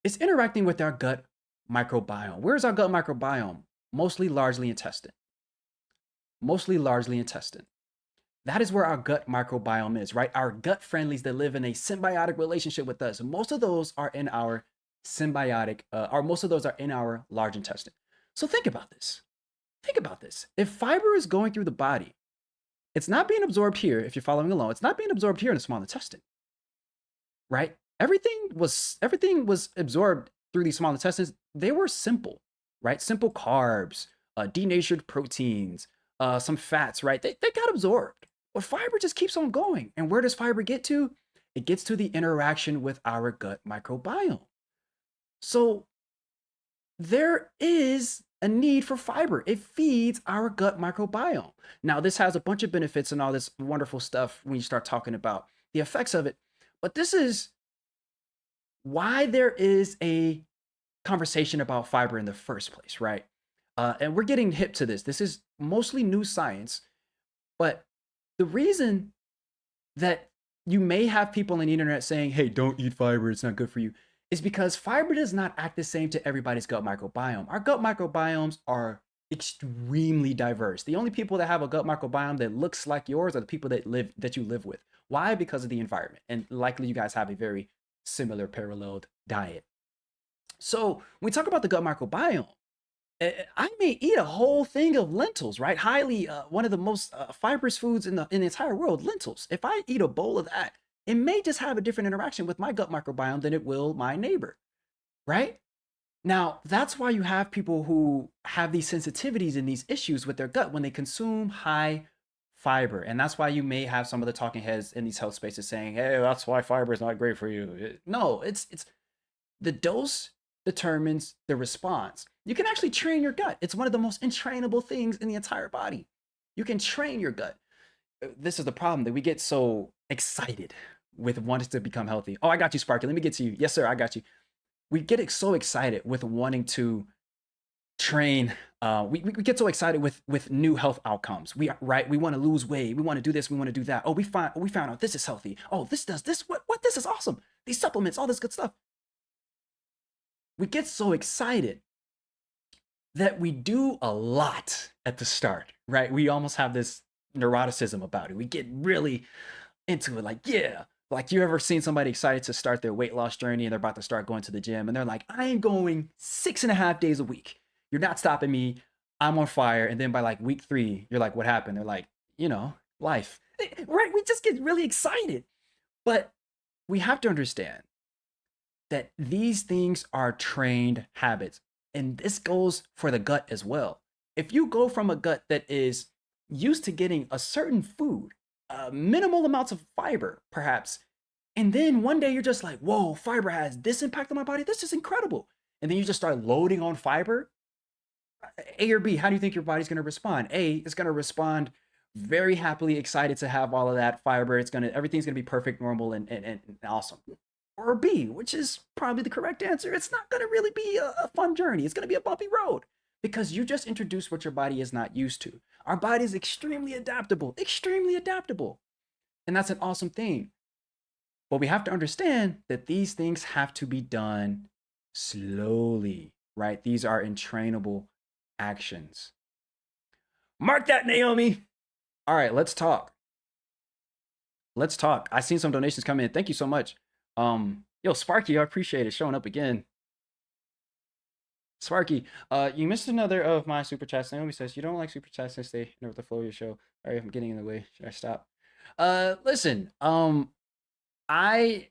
[SPEAKER 1] It's interacting with our gut microbiome. Where's our gut microbiome? Mostly largely intestine. Mostly largely intestine. That is where our gut microbiome is, right? Our gut friendlies that live in a symbiotic relationship with us. Most of those are in our symbiotic, or most of those are in our large intestine. So think about this. Think about this. If fiber is going through the body, it's not being absorbed here. If you're following along, it's not being absorbed here in the small intestine, right? Everything was absorbed through these small intestines. They were simple, right? Simple carbs, denatured proteins, some fats, right? They got absorbed. But fiber just keeps on going. And where does fiber get to? It gets to the interaction with our gut microbiome. So there is a need for fiber. It feeds our gut microbiome. Now, this has a bunch of benefits and all this wonderful stuff when you start talking about the effects of it. But this is why there is a conversation about fiber in the first place, right? And we're getting hip to this. This is mostly new science. But the reason that you may have people on the internet saying, hey, don't eat fiber, it's not good for you, is because fiber does not act the same to everybody's gut microbiome. Our gut microbiomes are extremely diverse. The only people that have a gut microbiome that looks like yours are the people that you live with. Why? Because of the environment. And likely you guys have a very similar paralleled diet. So when we talk about the gut microbiome, I may eat a whole thing of lentils, right? Highly one of the most fibrous foods in the entire world, lentils. If I eat a bowl of that, it may just have a different interaction with my gut microbiome than it will my neighbor, right? Now, that's why you have people who have these sensitivities and these issues with their gut when they consume high fiber. And that's why you may have some of the talking heads in these health spaces saying, hey, that's why fiber is not great for you. No, it's the dose determines the response. You can actually train your gut. It's one of the most entrainable things in the entire body. You can train your gut. This is the problem, that we get so excited with wanting to become healthy. Oh, I got you, Sparky. Let me get to you. Yes, sir, I got you. We get so excited with wanting to train. We get so excited with new health outcomes. We want to lose weight. We want to do this. We want to do that. Oh, we found out this is healthy. Oh, this does this. What? This is awesome. These supplements, all this good stuff. We get so excited that we do a lot at the start, right? We almost have this neuroticism about it. We get really into it, like, yeah. Like, you ever seen somebody excited to start their weight loss journey and they're about to start going to the gym and they're like, I am going 6.5 days a week. You're not stopping me. I'm on fire. And then by like week 3, you're like, what happened? They're like, life, right? We just get really excited. But we have to understand that these things are trained habits. And this goes for the gut as well. If you go from a gut that is used to getting a certain food, minimal amounts of fiber, perhaps, and then one day you're just like, whoa, fiber has this impact on my body. This is incredible. And then you just start loading on fiber. A or B, how do you think your body's going to respond? A, it's going to respond very happily, excited to have all of that fiber. Everything's going to be perfect, normal, and awesome. Or B, which is probably the correct answer, it's not going to really be a fun journey. It's going to be a bumpy road because you just introduced what your body is not used to. Our body is extremely adaptable. And that's an awesome thing. But we have to understand that these things have to be done slowly, right? These are entrainable actions. Mark that, Naomi. All right, let's talk. I seen some donations come in. Thank you so much. Yo, Sparky, I appreciate it showing up again. Sparky, you missed another of my super chats. Naomi says you don't like super chats since they know the flow of your show. All right, I'm getting in the way. Should I stop? Listen, I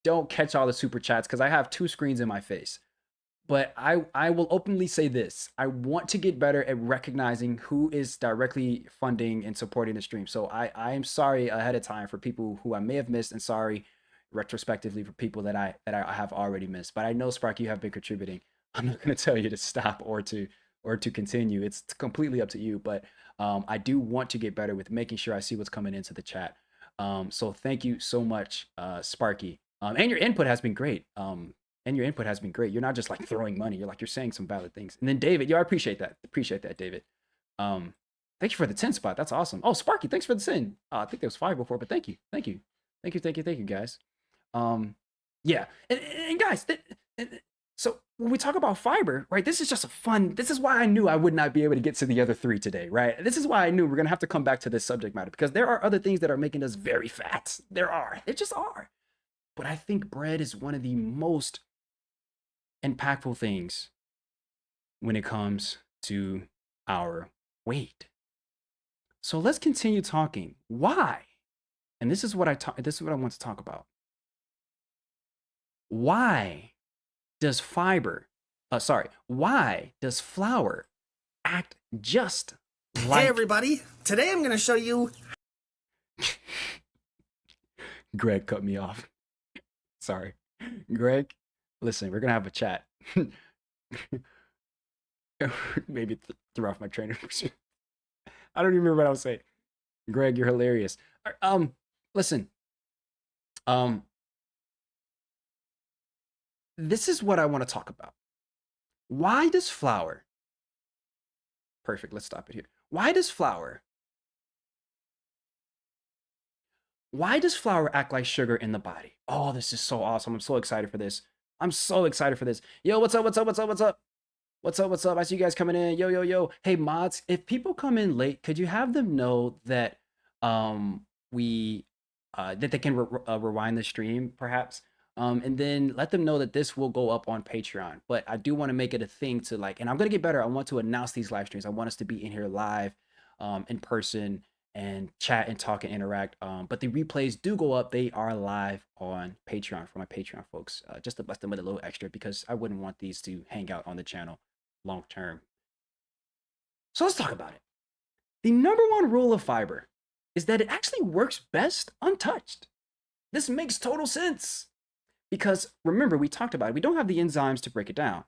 [SPEAKER 1] don't catch all the super chats because I have 2 screens in my face. But I will openly say this. I want to get better at recognizing who is directly funding and supporting the stream. So I am sorry ahead of time for people who I may have missed, and sorry retrospectively for people that I have already missed. But I know, Spark, you have been contributing. I'm not going to tell you to stop or to continue. It's completely up to you. But I do want to get better with making sure I see what's coming into the chat. So thank you so much, Sparky. And your input has been great. You're not just like throwing money. You're saying some valid things. And then David, I appreciate that. David. Thank you for the 10 spot. That's awesome. Oh, Sparky, thanks for the 10. I think there was 5 before, but thank you, guys. Yeah, and guys, so when we talk about fiber, right? This is just this is why I knew I would not be able to get to the other 3 today, right? This is why I knew we're gonna have to come back to this subject matter because there are other things that are making us very fat. There just are. But I think bread is one of the most impactful things when it comes to our weight. So let's continue talking. Why? And this is what I want to talk about. Why does why does flour act just like...
[SPEAKER 2] Hey everybody, today I'm going to show you...
[SPEAKER 1] Greg cut me off. Sorry. Greg, listen, we're going to have a chat. Maybe throw off my trainer. I don't even remember what I was saying. Greg, you're hilarious. Listen. This is what I want to talk about. Why does flour... Perfect, let's stop it here. Why does flour act like sugar in the body? Oh, this is so awesome. I'm so excited for this. Yo, what's up? I see you guys coming in. Yo. Hey, mods, if people come in late, could you have them know that that they can rewind the stream, perhaps? And then let them know that this will go up on Patreon. But I do want to make it a thing to like, and I'm going to get better. I want to announce these live streams. I want us to be in here live, in person, and chat and talk and interact. But the replays do go up. They are live on Patreon for my Patreon folks, just to bless them with a little extra, because I wouldn't want these to hang out on the channel long term. So let's talk about it. The number one rule of fiber is that it actually works best untouched. This makes total sense. Because remember, we talked about it. We don't have the enzymes to break it down.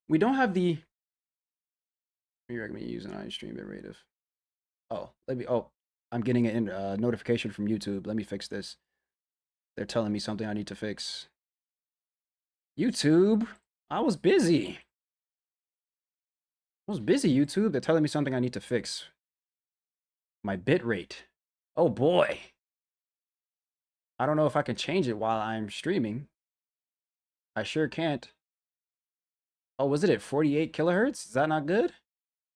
[SPEAKER 1] We don't have the... You recommend using an stream bit rate of... I'm getting a notification from YouTube. Let me fix this. They're telling me something I need to fix. YouTube, I was busy, YouTube. They're telling me something I need to fix. My bit rate. Oh boy. I don't know if I can change it while I'm streaming. I sure can't. Oh, was it at 48 kilohertz? Is that not good?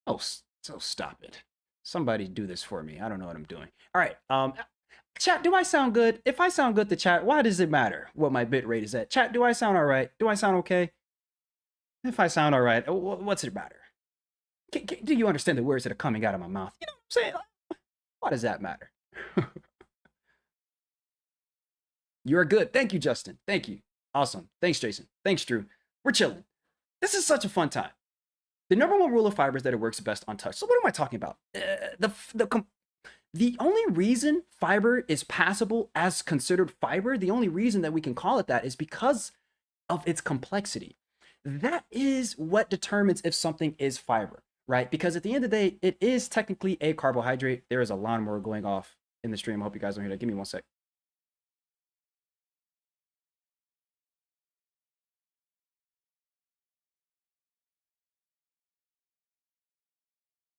[SPEAKER 1] Oh, so stop it. Somebody do this for me. I don't know what I'm doing. All right. Chat, do I sound good? If I sound good to chat, why does it matter what my bit rate is at? Chat, do I sound all right? Do I sound okay? If I sound all right, what's it matter? Do you understand the words that are coming out of my mouth? You know what I'm saying? Why does that matter? You're good. Thank you, Justin. Thank you. Awesome. Thanks, Jason. Thanks, Drew. We're chilling. This is such a fun time. The number one rule of fiber is that it works best untouched. So what am I talking about? The only reason fiber is passable as considered fiber, the only reason that we can call it that is because of its complexity. That is what determines if something is fiber, right? Because at the end of the day, it is technically a carbohydrate. There is a lawnmower going off in the stream. I hope you guys don't hear that. Give me one sec.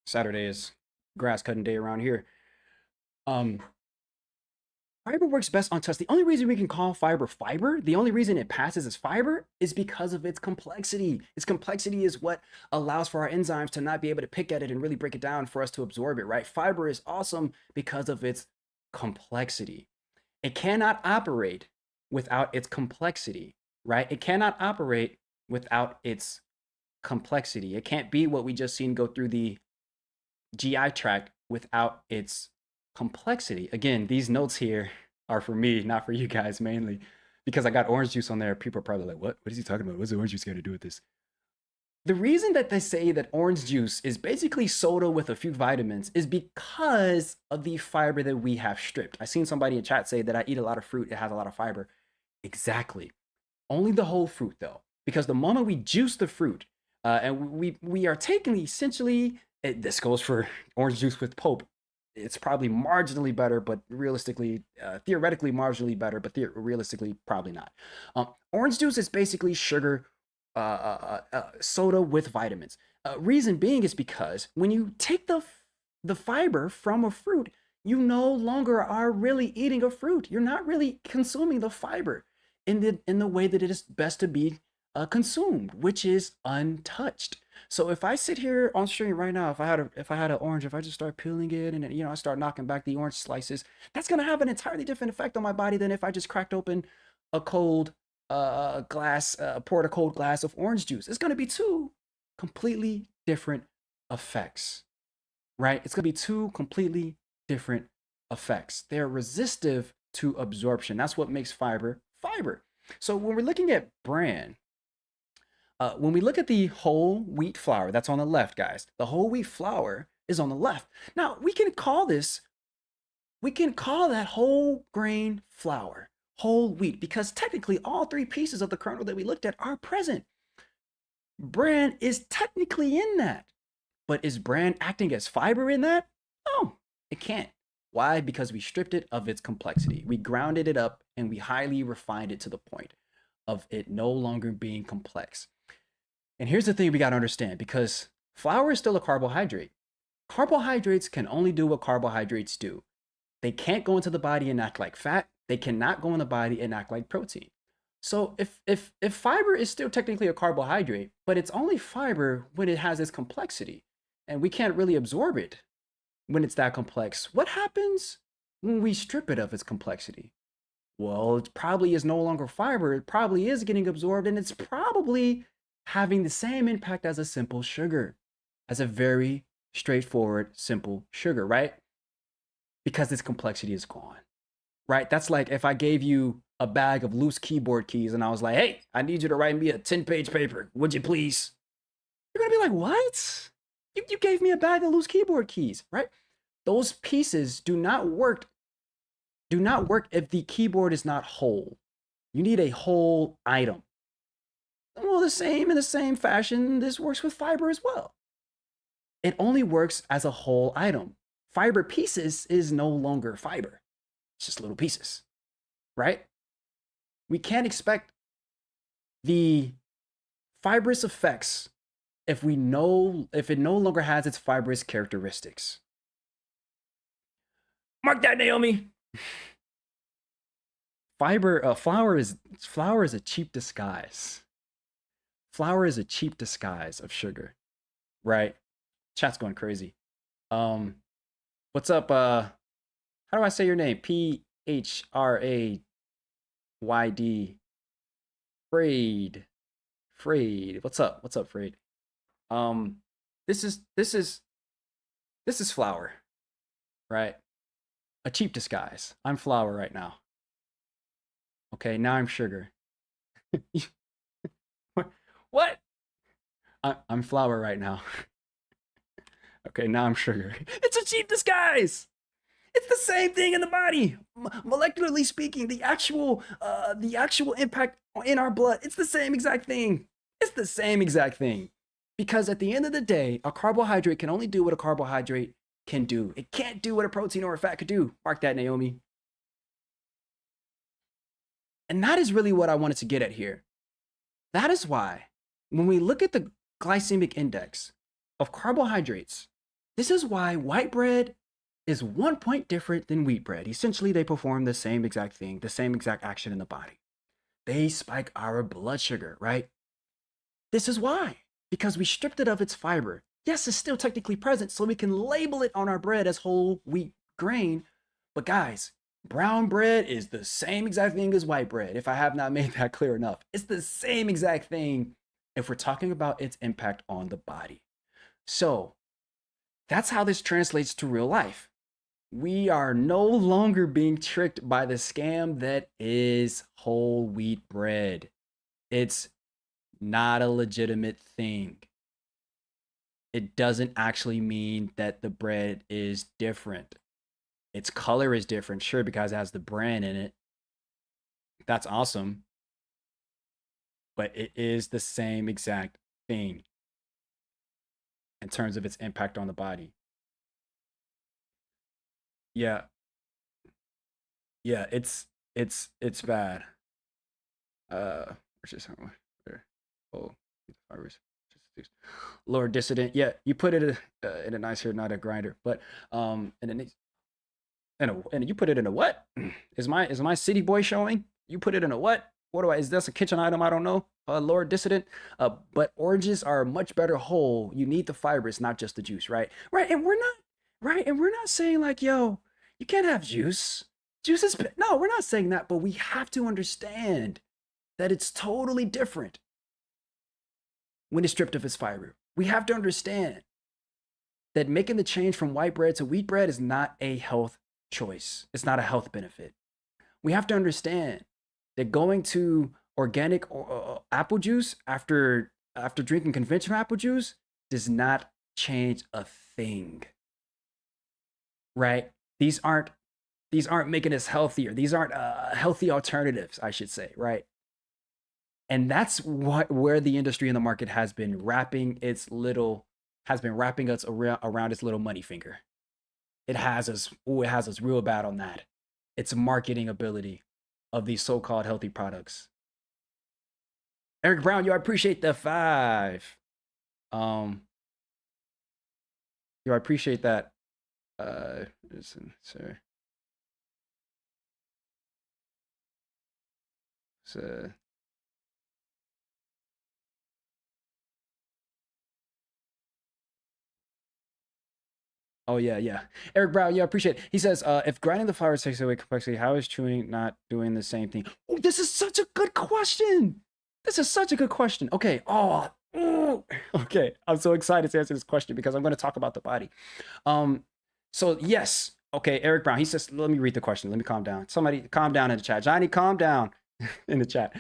[SPEAKER 1] Saturday is grass cutting day around here. Fiber works best untouched. The only reason we can call fiber, the only reason it passes as fiber is because of its complexity. Its complexity is what allows for our enzymes to not be able to pick at it and really break it down for us to absorb it, right? Fiber is awesome because of its complexity. It cannot operate without its complexity, right? It cannot operate without its complexity. It can't be what we just seen go through the GI tract without its complexity. Again, these notes here are for me, not for you guys mainly, because I got orange juice on there. People are probably like, what is he talking about? What's the orange juice got to do with this? The reason that they say that orange juice is basically soda with a few vitamins is because of the fiber that we have stripped. I seen somebody in chat say that I eat a lot of fruit, it has a lot of fiber. Exactly. Only the whole fruit though, because the moment we juice the fruit, and we are taking essentially, this goes for orange juice with pulp. It's probably marginally better, but realistically, theoretically marginally better, but realistically probably not. Orange juice is basically sugar, soda with vitamins. Reason being is because when you take the fiber from a fruit, you no longer are really eating a fruit. You're not really consuming the fiber in the way that it is best to be consumed, which is untouched. So if I sit here on stream right now, if I had an orange, if I just start peeling it and I start knocking back the orange slices, that's gonna have an entirely different effect on my body than if I just cracked open a cold glass, poured a cold glass of orange juice. It's gonna be two completely different effects, right? It's gonna be two completely different effects. They're resistive to absorption. That's what makes fiber fiber. So when we're looking at bran, when we look at the whole wheat flour, that's on the left, guys. The whole wheat flour is on the left. Now we can call that whole grain flour, whole wheat, because technically all three pieces of the kernel that we looked at are present. Bran is technically in that, but is bran acting as fiber in that? No, it can't. Why? Because we stripped it of its complexity. We grounded it up and we highly refined it to the point of it no longer being complex. And here's the thing we got to understand, because flour is still a carbohydrate. Carbohydrates can only do what carbohydrates do. They can't go into the body and act like fat. They cannot go in the body and act like protein. So if fiber is still technically a carbohydrate, but it's only fiber when it has its complexity, and we can't really absorb it when it's that complex, what happens when we strip it of its complexity? Well, it probably is no longer fiber. It probably is getting absorbed, and it's probably having the same impact as a simple sugar, as a very straightforward, simple sugar, right? Because its complexity is gone, right? That's like if I gave you a bag of loose keyboard keys and I was like, hey, I need you to write me a 10-page paper. Would you please? You're going to be like, what? You gave me a bag of loose keyboard keys, right? Those pieces do not work if the keyboard is not whole. You need a whole item. Well, in the same fashion, this works with fiber as well. It only works as a whole item. Fiber pieces is no longer fiber. It's just little pieces, right? We can't expect the fibrous effects if it no longer has its fibrous characteristics. Mark that, Naomi. Flour is a cheap disguise. Flour is a cheap disguise of sugar, right? Chat's going crazy. What's up? How do I say your name? PHRAYD. Frayed. What's up? What's up, Frayed? This is flour, right? A cheap disguise. I'm flour right now. Okay, now I'm sugar. What? I'm flour right now. Okay, now I'm sugar. It's a cheap disguise. It's the same thing in the body. Molecularly speaking, the actual impact in our blood, it's the same exact thing. It's the same exact thing. Because at the end of the day, a carbohydrate can only do what a carbohydrate can do. It can't do what a protein or a fat could do. Mark that, Naomi. And that is really what I wanted to get at here. That is why when we look at the glycemic index of carbohydrates, this is why white bread is 1 point different than wheat bread. Essentially, they perform the same exact thing, the same exact action in the body. They spike our blood sugar, right? This is why, because we stripped it of its fiber. Yes, it's still technically present, so we can label it on our bread as whole wheat grain. But guys, brown bread is the same exact thing as white bread, if I have not made that clear enough. It's the same exact thing if we're talking about its impact on the body. So that's how this translates to real life. We are no longer being tricked by the scam that is whole wheat bread. It's not a legitimate thing. It doesn't actually mean that the bread is different. Its color is different, sure, because it has the brand in it. That's awesome. But it is the same exact thing in terms of its impact on the body. Yeah. Yeah, it's bad. Where's this there? Oh, virus. Lord Dissident. Yeah, you put it in a nicer, not a grinder, but and you put it in a what? Is my city boy showing? You put it in a what? is this a kitchen item? I don't know. Lord Dissident. But oranges are much better whole. You need the fibers, not just the juice, right? Right. And we're not saying like, yo, you can't have juice. Juice is, no, we're not saying that, but we have to understand that it's totally different when it's stripped of its fiber. We have to understand that making the change from white bread to wheat bread is not a health choice. It's not a health benefit. We have to understand that going to organic apple juice after drinking conventional apple juice does not change a thing. Right? These aren't making us healthier. These aren't healthy alternatives, I should say, right? And that's where the industry and the market has been wrapping us around its little money finger. It has us real bad on that. It's marketing ability of these so-called healthy products. Eric Brown, yo, I appreciate the 5. Yo, I appreciate that. Listen, sir. So, oh yeah. Eric Brown, yeah, I appreciate it. He says, if grinding the flour takes away complexity, how is chewing not doing the same thing? Oh, this is such a good question. Okay. Okay. I'm so excited to answer this question because I'm going to talk about the body. So yes. Okay, Eric Brown. He says, let me read the question. Let me calm down. Somebody calm down in the chat. Johnny, calm down in the chat.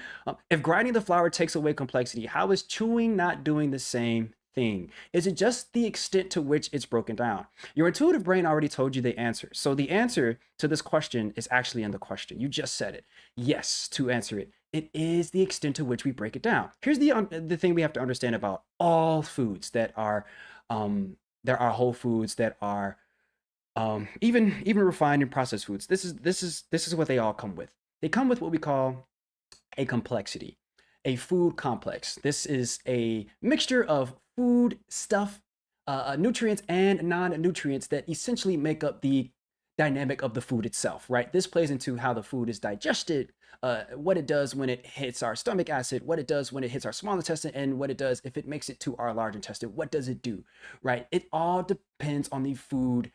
[SPEAKER 1] If grinding the flour takes away complexity, how is chewing not doing the same thing? Is it just the extent to which it's broken down? Your intuitive brain already told you the answer. So the answer to this question is actually in the question. You just said it. Yes, to answer it. It is the extent to which we break it down. Here's the thing we have to understand about all foods that are there are whole foods that are even refined and processed foods. This is what they all come with. They come with what we call a complexity, a food complex. This is a mixture of food stuff, nutrients and non-nutrients that essentially make up the dynamic of the food itself, right? This plays into how the food is digested, what it does when it hits our stomach acid, what it does when it hits our small intestine, and what it does if it makes it to our large intestine. What does it do, right? It all depends on the food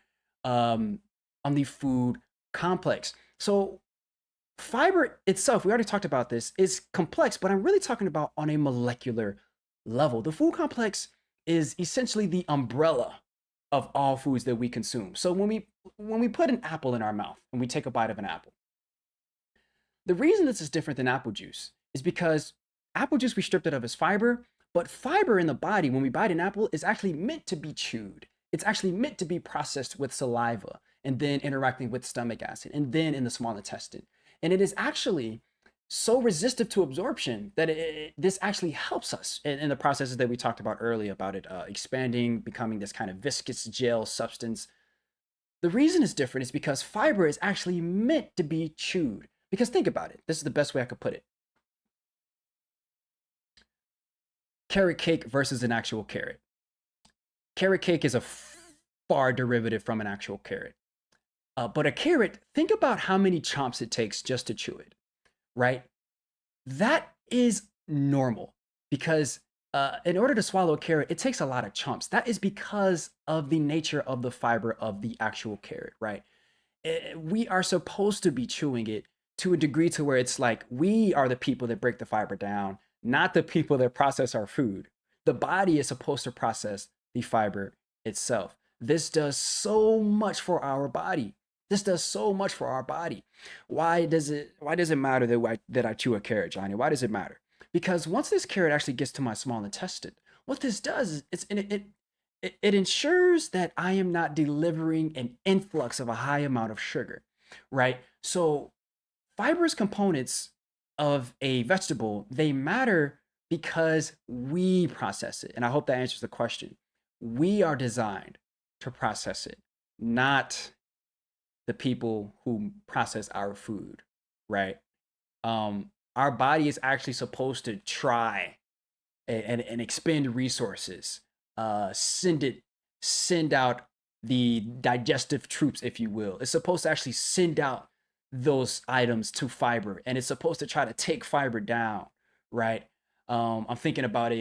[SPEAKER 1] complex. So fiber itself, we already talked about this, is complex, but I'm really talking about on a molecular level. The food complex is essentially the umbrella of all foods that we consume. So when we put an apple in our mouth and we take a bite of an apple, the reason this is different than apple juice is because apple juice, we stripped it of its fiber, but fiber in the body, when we bite an apple, is actually meant to be chewed. It's actually meant to be processed with saliva and then interacting with stomach acid and then in the small intestine. And it is actually so resistive to absorption that this actually helps us in the processes that we talked about earlier about it expanding, becoming this kind of viscous gel substance. The reason it's different is because fiber is actually meant to be chewed. Because think about it. This is the best way I could put it. Carrot cake versus an actual carrot. Carrot cake is a far derivative from an actual carrot. But a carrot, think about how many chomps it takes just to chew it, right? That is normal because in order to swallow a carrot, it takes a lot of chomps. That is because of the nature of the fiber of the actual carrot, right? We are supposed to be chewing it to a degree to where it's like we are the people that break the fiber down, not the people that process our food. The body is supposed to process the fiber itself. This does so much for our body. Why does it matter that I chew a carrot, Johnny? Why does it matter? Because once this carrot actually gets to my small intestine, what this does is it ensures that I am not delivering an influx of a high amount of sugar, right? So fibrous components of a vegetable, they matter because we process it. And I hope that answers the question. We are designed to process it, not the people who process our food, right? Our body is actually supposed to try and expend resources, send out the digestive troops, if you will. It's supposed to actually send out those items to fiber, and it's supposed to try to take fiber down, right? I'm thinking about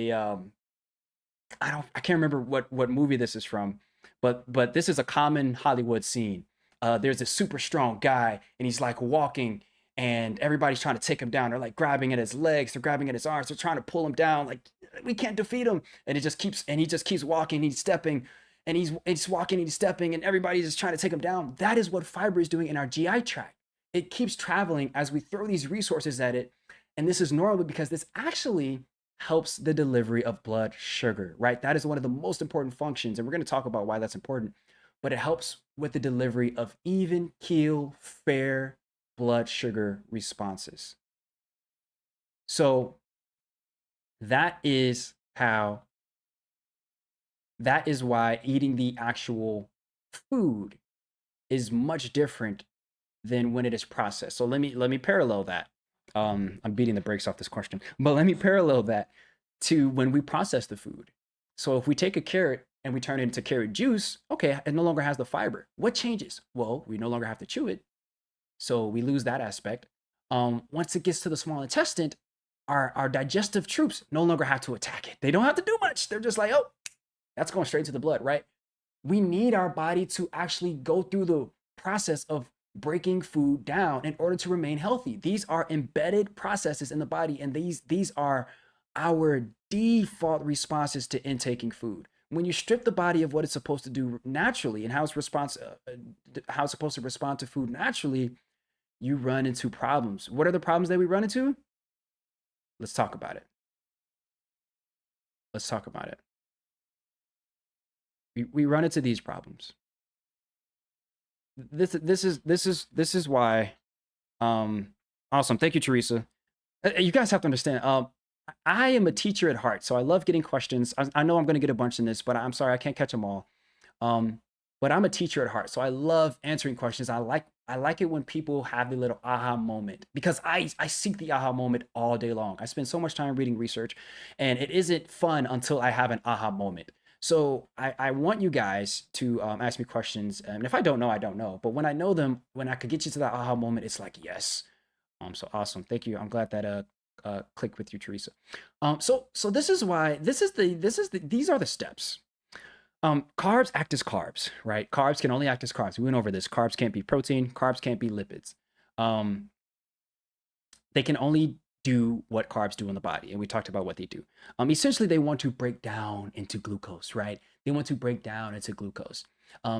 [SPEAKER 1] I can't remember what movie this is from, but this is a common Hollywood scene. There's a super strong guy, and he's like walking, and everybody's trying to take him down. They're like grabbing at his legs, they're grabbing at his arms, they're trying to pull him down. Like, we can't defeat him, and he just keeps walking, he's stepping, and he's walking, he's stepping, and everybody's just trying to take him down. That is what fiber is doing in our GI tract. It keeps traveling as we throw these resources at it, and this is normal because this actually helps the delivery of blood sugar, right? That is one of the most important functions, and we're going to talk about why that's important, but it helps with the delivery of even keel, fair blood sugar responses. So that is why eating the actual food is much different than when it is processed. So let me parallel that. I'm beating the brakes off this question, but let me parallel that to when we process the food. So if we take a carrot and we turn it into carrot juice, okay, it no longer has the fiber. What changes? Well, we no longer have to chew it, so we lose that aspect. Once it gets to the small intestine, our digestive troops no longer have to attack it. They don't have to do much. They're just like, oh, that's going straight to the blood, right? We need our body to actually go through the process of breaking food down in order to remain healthy. These are embedded processes in the body, and these are our default responses to intaking food. When you strip the body of what it's supposed to do naturally and how it's supposed to respond to food naturally, you run into problems. What are the problems that we run into? Let's talk about it. Let's talk about it. We run into these problems. This is why. Awesome. Thank you, Teresa. You guys have to understand. I am a teacher at heart, so I love getting questions. I know I'm going to get a bunch in this, but I'm sorry I can't catch them all. But I'm a teacher at heart, so I love answering questions. I like it when people have the little aha moment, because I seek the aha moment all day long. I spend so much time reading research, and it isn't fun until I have an aha moment. So I want you guys to ask me questions, and if I don't know, I don't know. But when I know them, when I could get you to that aha moment, it's like, yes. So awesome. Thank you. I'm glad that clicked with you, Teresa. So this is why these are the steps. Carbs act as carbs, right? Carbs can only act as carbs. We went over this. Carbs can't be protein. Carbs can't be lipids. They can only do what carbs do in the body, and we talked about what they do. Essentially, they want to break down into glucose, right? They want to break down into glucose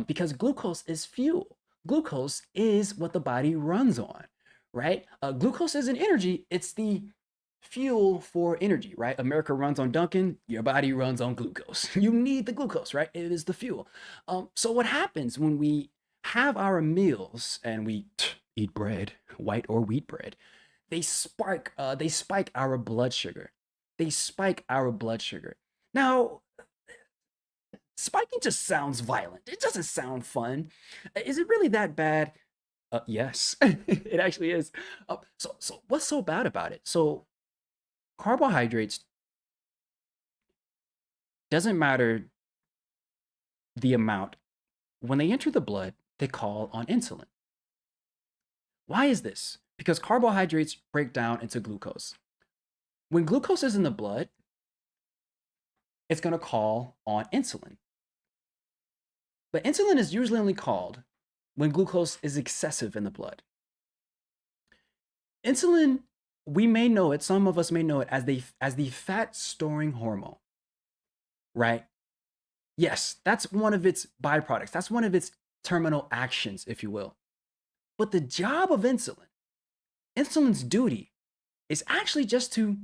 [SPEAKER 1] because glucose is fuel. Glucose is what the body runs on, right? Glucose isn't energy. It's the fuel for energy, right? America runs on Dunkin', your body runs on glucose. You need the glucose, right? It is the fuel. So what happens when we have our meals and we eat bread, white or wheat bread? They spike our blood sugar. They spike our blood sugar. Now, spiking just sounds violent. It doesn't sound fun. Is it really that bad? Yes, it actually is. So what's so bad about it? So carbohydrates, doesn't matter the amount. When they enter the blood, they call on insulin. Why is this? Because carbohydrates break down into glucose. When glucose is in the blood, it's going to call on insulin. But insulin is usually only called when glucose is excessive in the blood. Insulin, we may know it, some of us may know it as the fat storing hormone, right? Yes, that's one of its byproducts. That's one of its terminal actions, if you will. But the job of insulin's duty is actually just to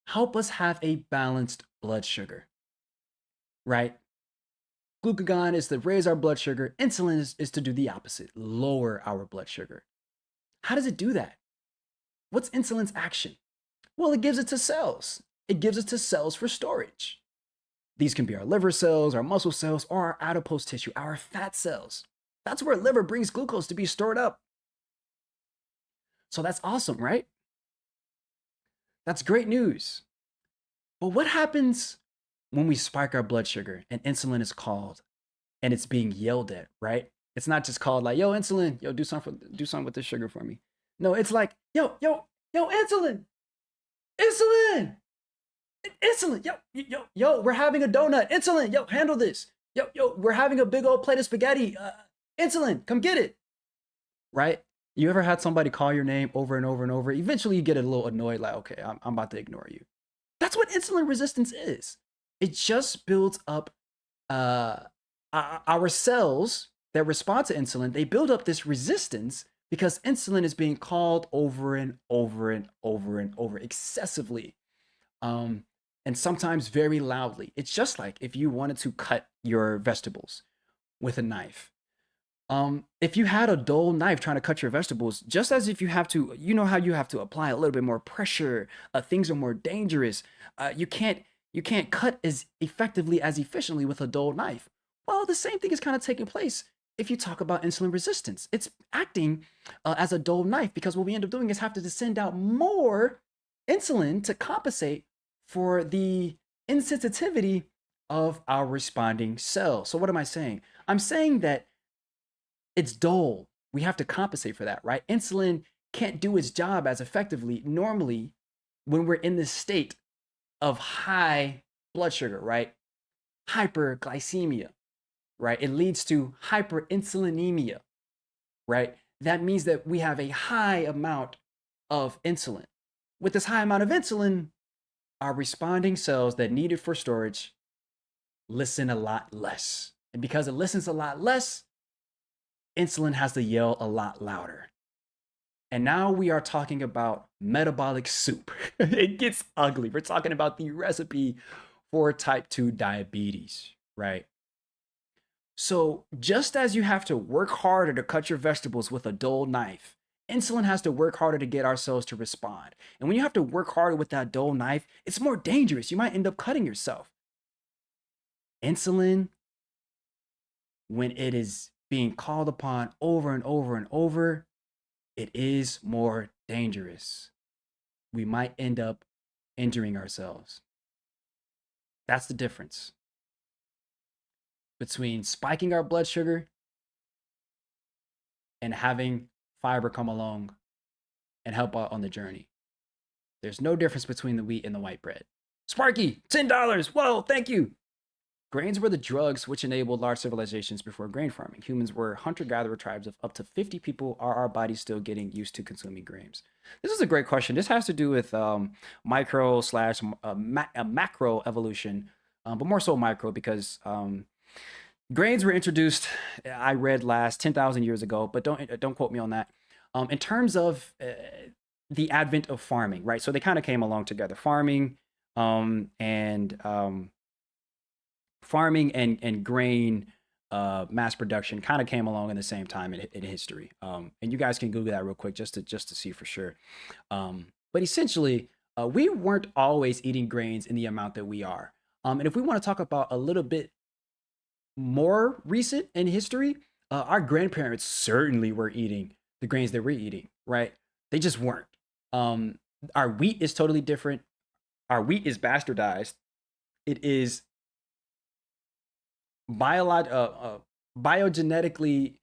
[SPEAKER 1] help us have a balanced blood sugar, right? Glucagon is to raise our blood sugar. Insulin is to do the opposite, lower our blood sugar. How does it do that? What's insulin's action? Well, it gives it to cells. It gives it to cells for storage. These can be our liver cells, our muscle cells, or our adipose tissue, our fat cells. That's where liver brings glucose to be stored up. So that's awesome, right? That's great news. But what happens when we spike our blood sugar and insulin is called and it's being yelled at, right? It's not just called like, yo, insulin, yo, do something with this sugar for me. No, it's like, yo, insulin, insulin, insulin, yo, we're having a donut, insulin, yo, handle this. Yo, we're having a big old plate of spaghetti, insulin, come get it. Right? You ever had somebody call your name over and over and over? Eventually you get a little annoyed, like, okay, I'm about to ignore you. That's what insulin resistance is. It just builds up our cells that respond to insulin. They build up this resistance because insulin is being called over and over and over and over excessively, and sometimes very loudly. It's just like if you wanted to cut your vegetables with a knife. If you had a dull knife trying to cut your vegetables, just as if you have to, you know how you have to apply a little bit more pressure, things are more dangerous. You can't cut as effectively as efficiently with a dull knife. Well, the same thing is kind of taking place if you talk about insulin resistance. It's acting as a dull knife because what we end up doing is have to send out more insulin to compensate for the insensitivity of our responding cells. So what am I saying? I'm saying that it's dull. We have to compensate for that, right? Insulin can't do its job as effectively normally when we're in this state of high blood sugar, right? Hyperglycemia, right? It leads to hyperinsulinemia, right? That means that we have a high amount of insulin. With this high amount of insulin, our responding cells that need it for storage listen a lot less. And because it listens a lot less, insulin has to yell a lot louder. And now we are talking about metabolic soup. It gets ugly. We're talking about the recipe for type 2 diabetes, right? So just as you have to work harder to cut your vegetables with a dull knife, insulin has to work harder to get our cells to respond. And when you have to work harder with that dull knife, it's more dangerous. You might end up cutting yourself. Insulin, when it is being called upon over and over and over, it is more dangerous. We might end up injuring ourselves. That's the difference between spiking our blood sugar and having fiber come along and help out on the journey. There's no difference between the wheat and the white bread. Sparky, $10. Whoa, thank you. Grains were the drugs which enabled large civilizations before grain farming. Humans were hunter-gatherer tribes of up to 50 people. Are our bodies still getting used to consuming grains? This is a great question. This has to do with micro slash macro evolution, but more so micro because grains were introduced, I read last 10,000 years ago, but don't quote me on that. In terms of the advent of farming, right? So they kind of came along together. Farming and grain mass production kind of came along in the same time in history. And you guys can Google that real quick just to see for sure. But essentially, we weren't always eating grains in the amount that we are. And if we want to talk about a little bit more recent in history, our grandparents certainly were eating the grains that we're eating, right? They just weren't. Our wheat is totally different. Our wheat is bastardized. It is biogenetically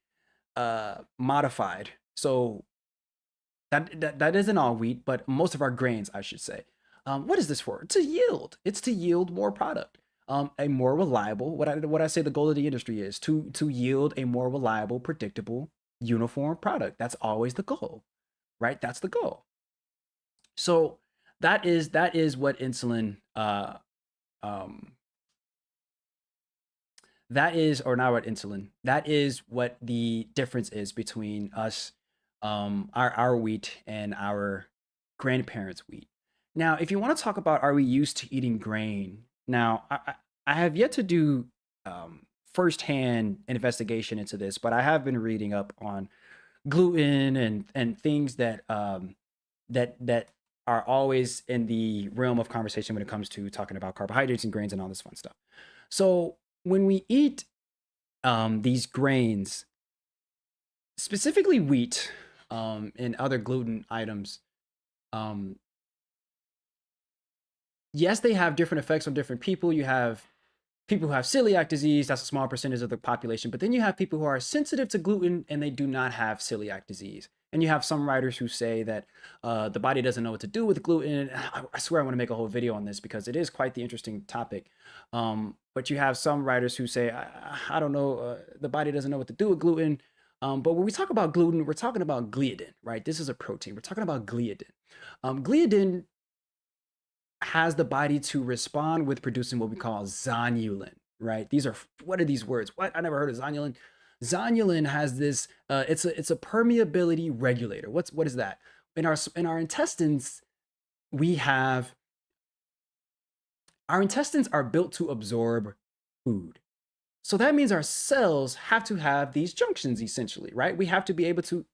[SPEAKER 1] modified. So that isn't all wheat, but most of our grains, I should say. What is this for? To yield. It's to yield more product. A more reliable, what I say the goal of the industry is to yield a more reliable, predictable, uniform product. That's always the goal, right? That's the goal. So that is what insulin that is, or not what insulin, that is what the difference is between us, our wheat and our grandparents' wheat. Now, if you want to talk about are we used to eating grain? Now, I have yet to do firsthand investigation into this, but I have been reading up on gluten and things that that are always in the realm of conversation when it comes to talking about carbohydrates and grains and all this fun stuff. So when we eat these grains, specifically wheat and other gluten items, yes, they have different effects on different people. You have people who have celiac disease, that's a small percentage of the population. But then you have people who are sensitive to gluten and they do not have celiac disease. And you have some writers who say that the body doesn't know what to do with gluten. I swear I want to make a whole video on this because it is quite the interesting topic. But you have some writers who say, I don't know, the body doesn't know what to do with gluten. But when we talk about gluten, we're talking about gliadin, right? This is a protein. We're talking about gliadin. Gliadin has the body to respond with producing what we call zonulin, right? What are these words? What? I never heard of zonulin. Zonulin has this, it's a permeability regulator. What is that? In our intestines, our intestines are built to absorb food. So that means our cells have to have these junctions essentially, right? We have to be able to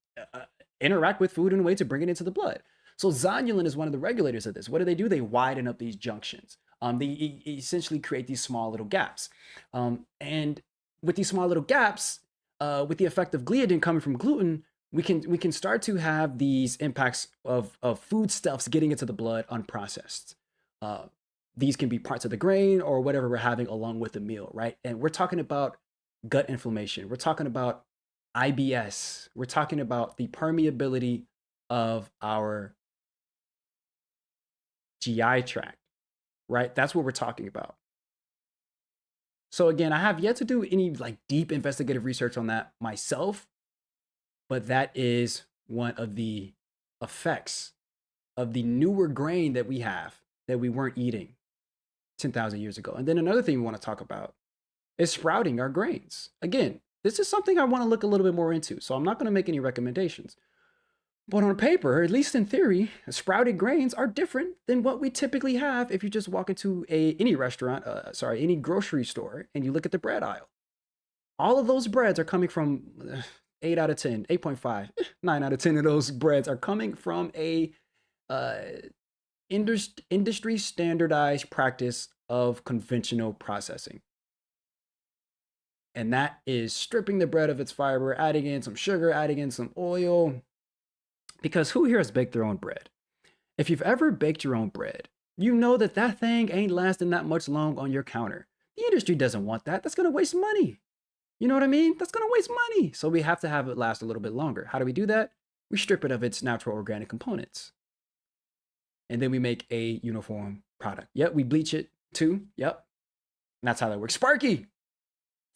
[SPEAKER 1] interact with food in a way to bring it into the blood. So zonulin is one of the regulators of this. What do? They widen up these junctions. They essentially create these small little gaps. And with these small little gaps, with the effect of gliadin coming from gluten, we can start to have these impacts of foodstuffs getting into the blood unprocessed. These can be parts of the grain or whatever we're having along with the meal, right? And we're talking about gut inflammation. We're talking about IBS. We're talking about the permeability of our GI tract, right? That's what we're talking about. So again, I have yet to do any like deep investigative research on that myself, but that is one of the effects of the newer grain that we have that we weren't eating 10,000 years ago. And then another thing we want to talk about is sprouting our grains. Again, this is something I want to look a little bit more into, so I'm not going to make any recommendations. But on paper, at least in theory, sprouted grains are different than what we typically have if you just walk into any restaurant, any grocery store, and you look at the bread aisle. All of those breads are coming from 8 out of 10, 8.5, 9 out of 10 of those breads are coming from a industry standardized practice of conventional processing. And that is stripping the bread of its fiber, adding in some sugar, adding in some oil. Because who here has baked their own bread? If you've ever baked your own bread, you know that that thing ain't lasting that much long on your counter. The industry doesn't want that. That's going to waste money. You know what I mean? That's going to waste money. So we have to have it last a little bit longer. How do we do that? We strip it of its natural organic components. And then we make a uniform product. Yep, we bleach it too. Yep. And that's how that works. Sparky,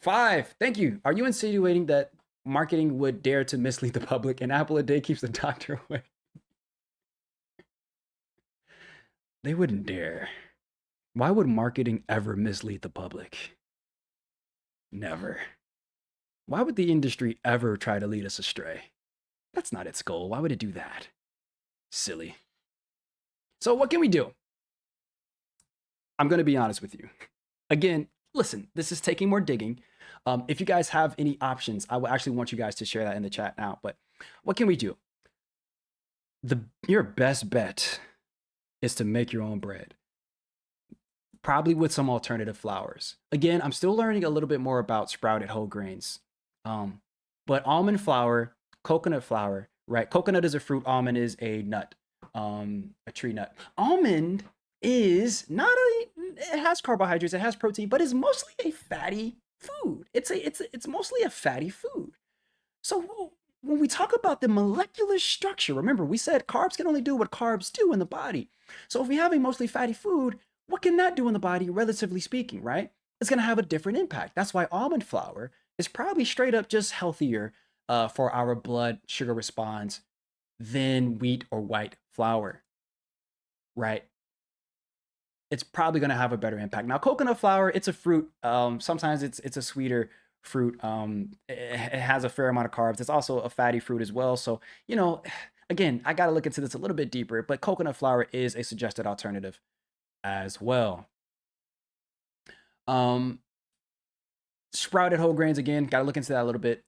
[SPEAKER 1] 5. Thank you. Are you insinuating that marketing would dare to mislead the public and apple a day keeps the doctor away? They wouldn't dare. Why would marketing ever mislead the public? Never. Why would the industry ever try to lead us astray? That's not its goal. Why would it do that? Silly. So what can we do? I'm going to be honest with you. Again, listen, this is taking more digging. If you guys have any options, I will actually want you guys to share that in the chat now. But what can we do? Your best bet is to make your own bread, probably with some alternative flours. Again, I'm still learning a little bit more about sprouted whole grains. But almond flour, coconut flour, right? Coconut is a fruit. Almond is a nut, a tree nut. Almond is it has carbohydrates, it has protein, but it's mostly a fatty food. It's mostly a fatty food. So when we talk about the molecular structure, remember we said carbs can only do what carbs do in the body. So if we have a mostly fatty food, what can that do in the body, relatively speaking, right? It's going to have a different impact. That's why almond flour is probably straight up just healthier for our blood sugar response than wheat or white flour, right? It's probably going to have a better impact. Now, coconut flour, it's a fruit. Sometimes it's a sweeter fruit. It has a fair amount of carbs. It's also a fatty fruit as well. So, again, I got to look into this a little bit deeper, but coconut flour is a suggested alternative as well. Sprouted whole grains, again, got to look into that a little bit.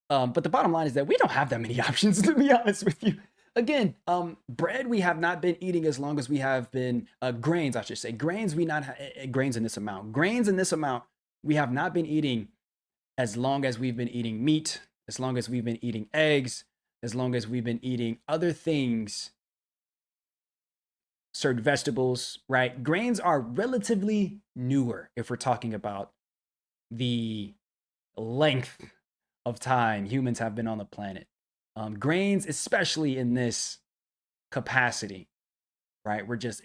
[SPEAKER 1] But the bottom line is that we don't have that many options, to be honest with you. Again, bread we have not been eating as long as we have been, grains, I should say. Grains, grains in this amount. Grains in this amount, we have not been eating as long as we've been eating meat, as long as we've been eating eggs, as long as we've been eating other things, certain vegetables, right? Grains are relatively newer if we're talking about the length of time humans have been on the planet. Grains, especially in this capacity, right? We're just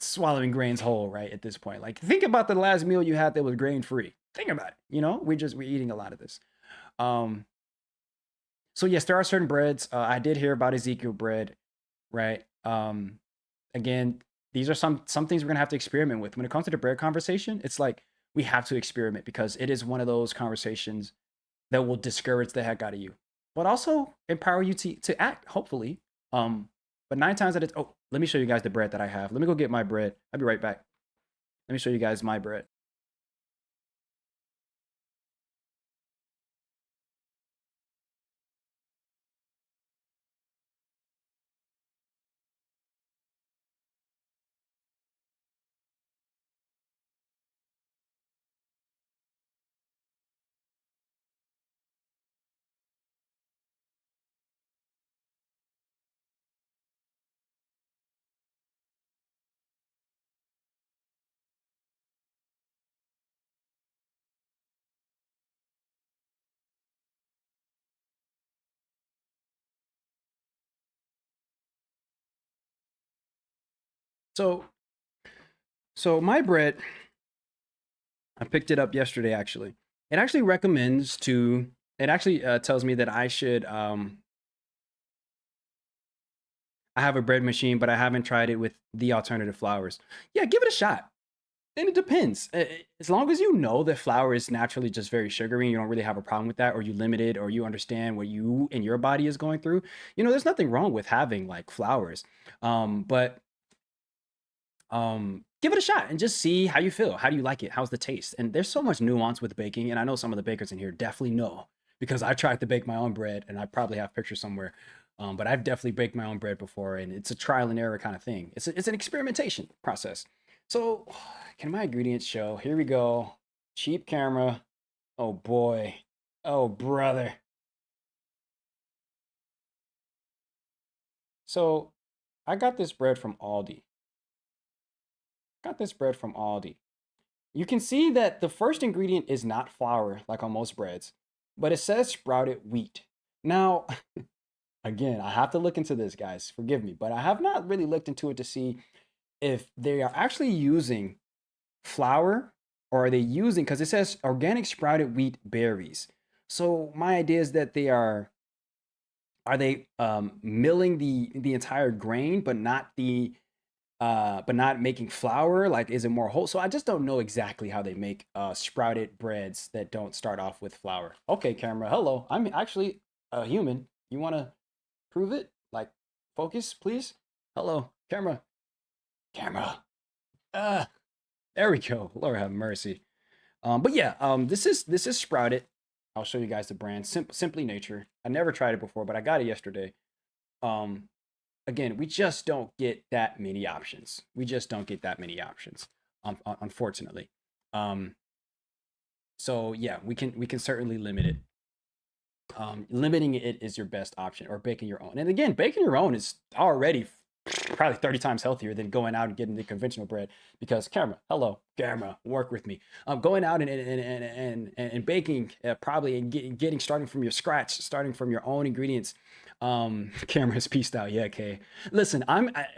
[SPEAKER 1] swallowing grains whole, right? At this point, like think about the last meal you had that was grain free. Think about it. You know, we're eating a lot of this. Um, so yes, there are certain breads. I did hear about Ezekiel bread, right? Again, these are some things we're gonna have to experiment with. When it comes to the bread conversation, it's like we have to experiment because it is one of those conversations that will discourage the heck out of you, but also empower you to act, hopefully. But 9 times out of oh, let me show you guys the bread that I have. Let me go get my bread. I'll be right back. Let me show you guys my bread. So so my bread, I picked it up yesterday actually. It actually recommends to it actually tells me that I have a bread machine, but I haven't tried it with the alternative flours. Yeah, give it a shot. And it depends. As long as you know that flour is naturally just very sugary and you don't really have a problem with that, or you limit it, or you understand what you and your body is going through, there's nothing wrong with having like flours. But give it a shot and just see how you feel. How do you like it? How's the taste? And there's so much nuance with baking, and I know some of the bakers in here definitely know because I tried to bake my own bread, and I probably have pictures somewhere. But I've definitely baked my own bread before, and it's a trial and error kind of thing. It's an experimentation process. So, can my ingredients show? Here we go. Cheap camera. Oh boy. Oh brother. So, I got this bread from Aldi. Got this bread from Aldi. You can see that the first ingredient is not flour like on most breads, but it says sprouted wheat. Now, again, I have to look into this, guys. Forgive me, but I have not really looked into it to see if they are actually using flour or are they using, because it says organic sprouted wheat berries. So my idea is that are they milling the entire grain but not making flour? Like, is it more whole? So I just don't know exactly how they make sprouted breads that don't start off with flour. Okay, camera, hello, I'm actually a human. You want to prove it? Like, focus please. Hello, camera. Camera. uh there we go. Lord have mercy. But yeah, this is sprouted. I'll show you guys the brand. Simply Nature. I never tried it before, but I got it yesterday. Um, Again, we just don't get that many options. We just don't get that many options, unfortunately. Um, so yeah, we can certainly limit it. Limiting it is your best option, or baking your own. And again, baking your own is already probably 30 times healthier than going out and getting the conventional bread, because camera, hello, camera, work with me. Going out and baking, probably, and getting starting from your scratch, starting from your own ingredients. Camera's pieced out. Yeah, okay. Listen,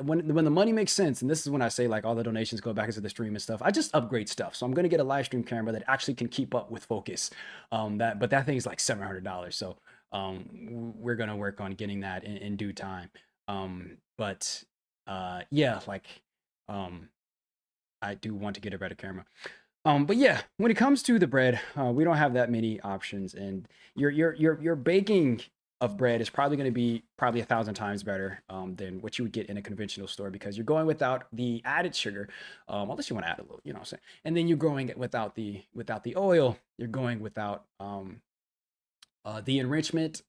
[SPEAKER 1] when the money makes sense, and this is when I say like all the donations go back into the stream and stuff. I just upgrade stuff, so I'm gonna get a live stream camera that actually can keep up with focus. That thing is like $700, so we're gonna work on getting that in due time. But yeah, like um, I do want to get a better camera. But yeah, when it comes to the bread, we don't have that many options, and your baking of bread is probably going to be probably 1,000 times better than what you would get in a conventional store, because you're going without the added sugar, unless you want to add a little, you know what I'm saying. And then you're going without the oil. You're going without the enrichment,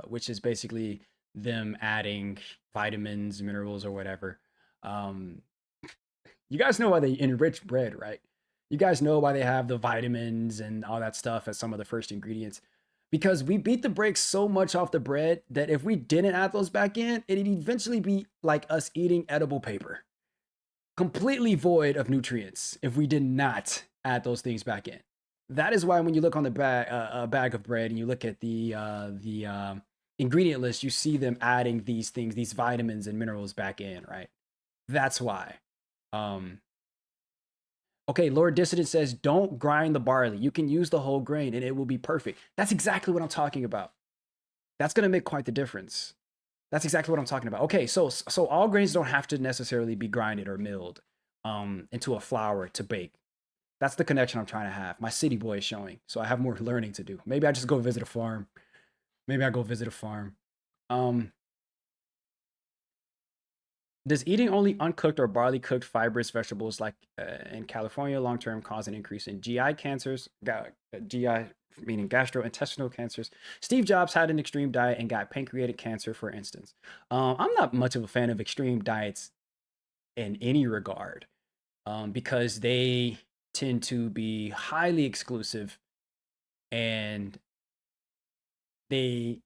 [SPEAKER 1] which is basically them adding vitamins, minerals, or whatever. Um, you guys know why they enrich bread, right? You guys know why they have the vitamins and all that stuff as some of the first ingredients. Because we beat the brakes so much off the bread that if we didn't add those back in, it'd eventually be like us eating edible paper, completely void of nutrients if we did not add those things back in. That is why when you look on the bag of bread and you look at the ingredient list, you see them adding these things, these vitamins and minerals back in, right? That's why. Um, okay, Lord Dissident says, don't grind the barley. You can use the whole grain and it will be perfect. That's exactly what I'm talking about. That's going to make quite the difference. That's exactly what I'm talking about. Okay, so all grains don't have to necessarily be grinded or milled into a flour to bake. That's the connection I'm trying to have. My city boy is showing, so I have more learning to do. Maybe I just go visit a farm. Maybe I go visit a farm. Um, does eating only uncooked or barley cooked fibrous vegetables like in California long term cause an increase in GI cancers? GI meaning gastrointestinal cancers. Steve Jobs had an extreme diet and got pancreatic cancer, for instance. I'm not much of a fan of extreme diets in any regard because they tend to be highly exclusive and they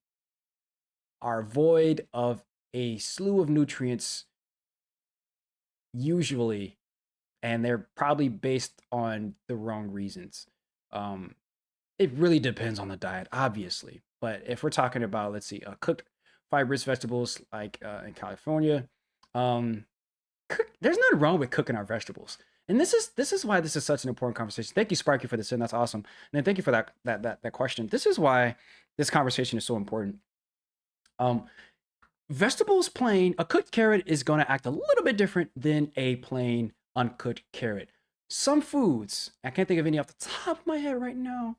[SPEAKER 1] are void of a slew of nutrients usually, and they're probably based on the wrong reasons. um it really depends on the diet, obviously, but if we're talking about, let's see, cooked fibrous vegetables like in California, um there's nothing wrong with cooking our vegetables. And this is why this is such an important conversation. Thank you, Sparky, for this, and that's awesome. And then thank you for that question. This is why this conversation is so important. Um, Vegetables plain, a cooked carrot is going to act a little bit different than a plain uncooked carrot. Some foods, I can't think of any off the top of my head right now,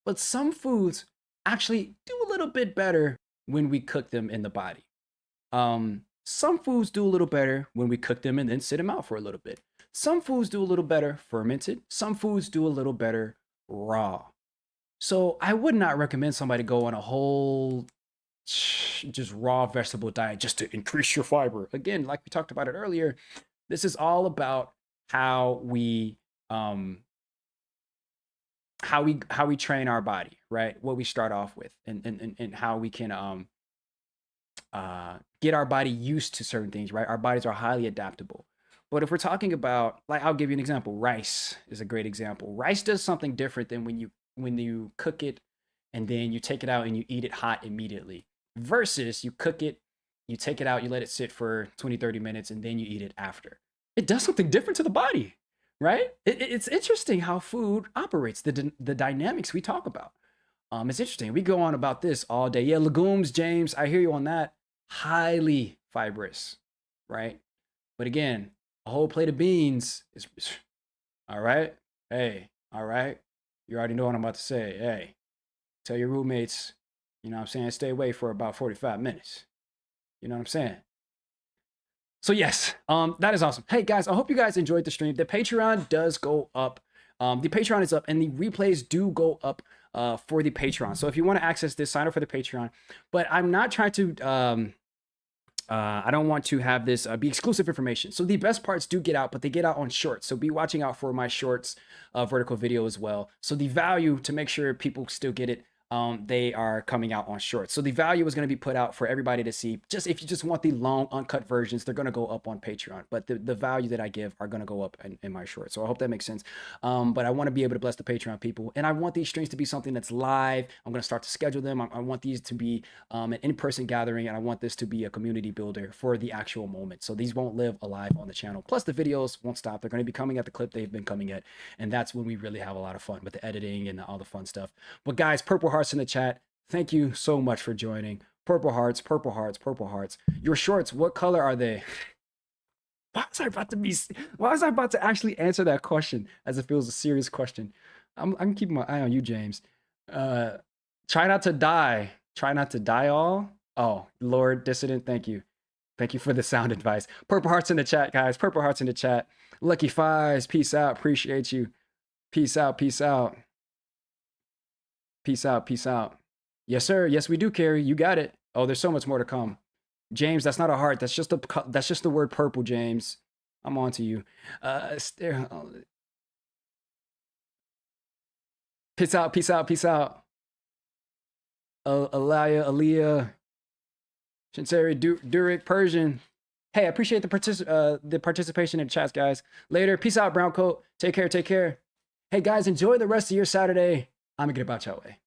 [SPEAKER 1] but some foods actually do a little bit better when we cook them in the body. Some foods do a little better when we cook them and then sit them out for a little bit. Some foods do a little better fermented. Some foods do a little better raw. So I would not recommend somebody go on a whole just raw vegetable diet just to increase your fiber. Again, like we talked about it earlier, this is all about how we train our body, right? What we start off with, and how we can get our body used to certain things, right? Our bodies are highly adaptable. But if we're talking about, like, I'll give you an example. Rice is a great example. Rice does something different than when you cook it and then you take it out and you eat it hot immediately, versus you cook it, you take it out, you let it sit for 20-30 minutes, and then you eat it after. It does something different to the body, right? It's interesting how food operates, the dynamics we talk about. It's interesting. We go on about this all day. Yeah, legumes, James, I hear you on that. Highly fibrous, right? But again, a whole plate of beans is all right. Hey, all right. You already know what I'm about to say. Hey, tell your roommates, you know what I'm saying, stay away for about 45 minutes. You know what I'm saying? So yes, that is awesome. Hey guys, I hope you guys enjoyed the stream. The Patreon does go up. The Patreon is up, and the replays do go up for the Patreon. So if you want to access this, sign up for the Patreon. But I'm not trying to I don't want to have this be exclusive information. So the best parts do get out, but they get out on shorts. So be watching out for my shorts vertical video as well. So the value, to make sure people still get it, they are coming out on shorts. So the value is going to be put out for everybody to see. Just if you just want the long uncut versions, they're going to go up on Patreon. But the value that I give are going to go up in my shorts. So I hope that makes sense. But I want to be able to bless the Patreon people. And I want these streams to be something that's live. I'm going to start to schedule them. I want these to be an in-person gathering. And I want this to be a community builder for the actual moment. So these won't live alive on the channel. Plus the videos won't stop. They're going to be coming at the clip they've been coming at. And that's when we really have a lot of fun with the editing and all the fun stuff. But guys, Purple Hearts in the chat, thank you so much for joining. Purple hearts, purple hearts, purple hearts. Your shorts, what color are they? Why was I about to actually answer that question as if it was a serious question? I'm keeping my eye on you, James. Try not to die. Try not to die all. Oh, Lord Dissident, thank you. Thank you for the sound advice. Purple hearts in the chat, guys. Purple hearts in the chat. Lucky Fives, peace out. Appreciate you. Peace out, peace out. Peace out, peace out. Yes, sir. Yes, we do, Carrie. You got it. Oh, there's so much more to come. James, that's not a heart. That's just the word purple, James. I'm on to you. Peace out, peace out, peace out. Aliyah, Shinseri, Durik, Persian. Hey, I appreciate the participation in the chats, guys. Later. Peace out, brown coat. Take care, take care. Hey guys, enjoy the rest of your Saturday. I'm gonna get about your way.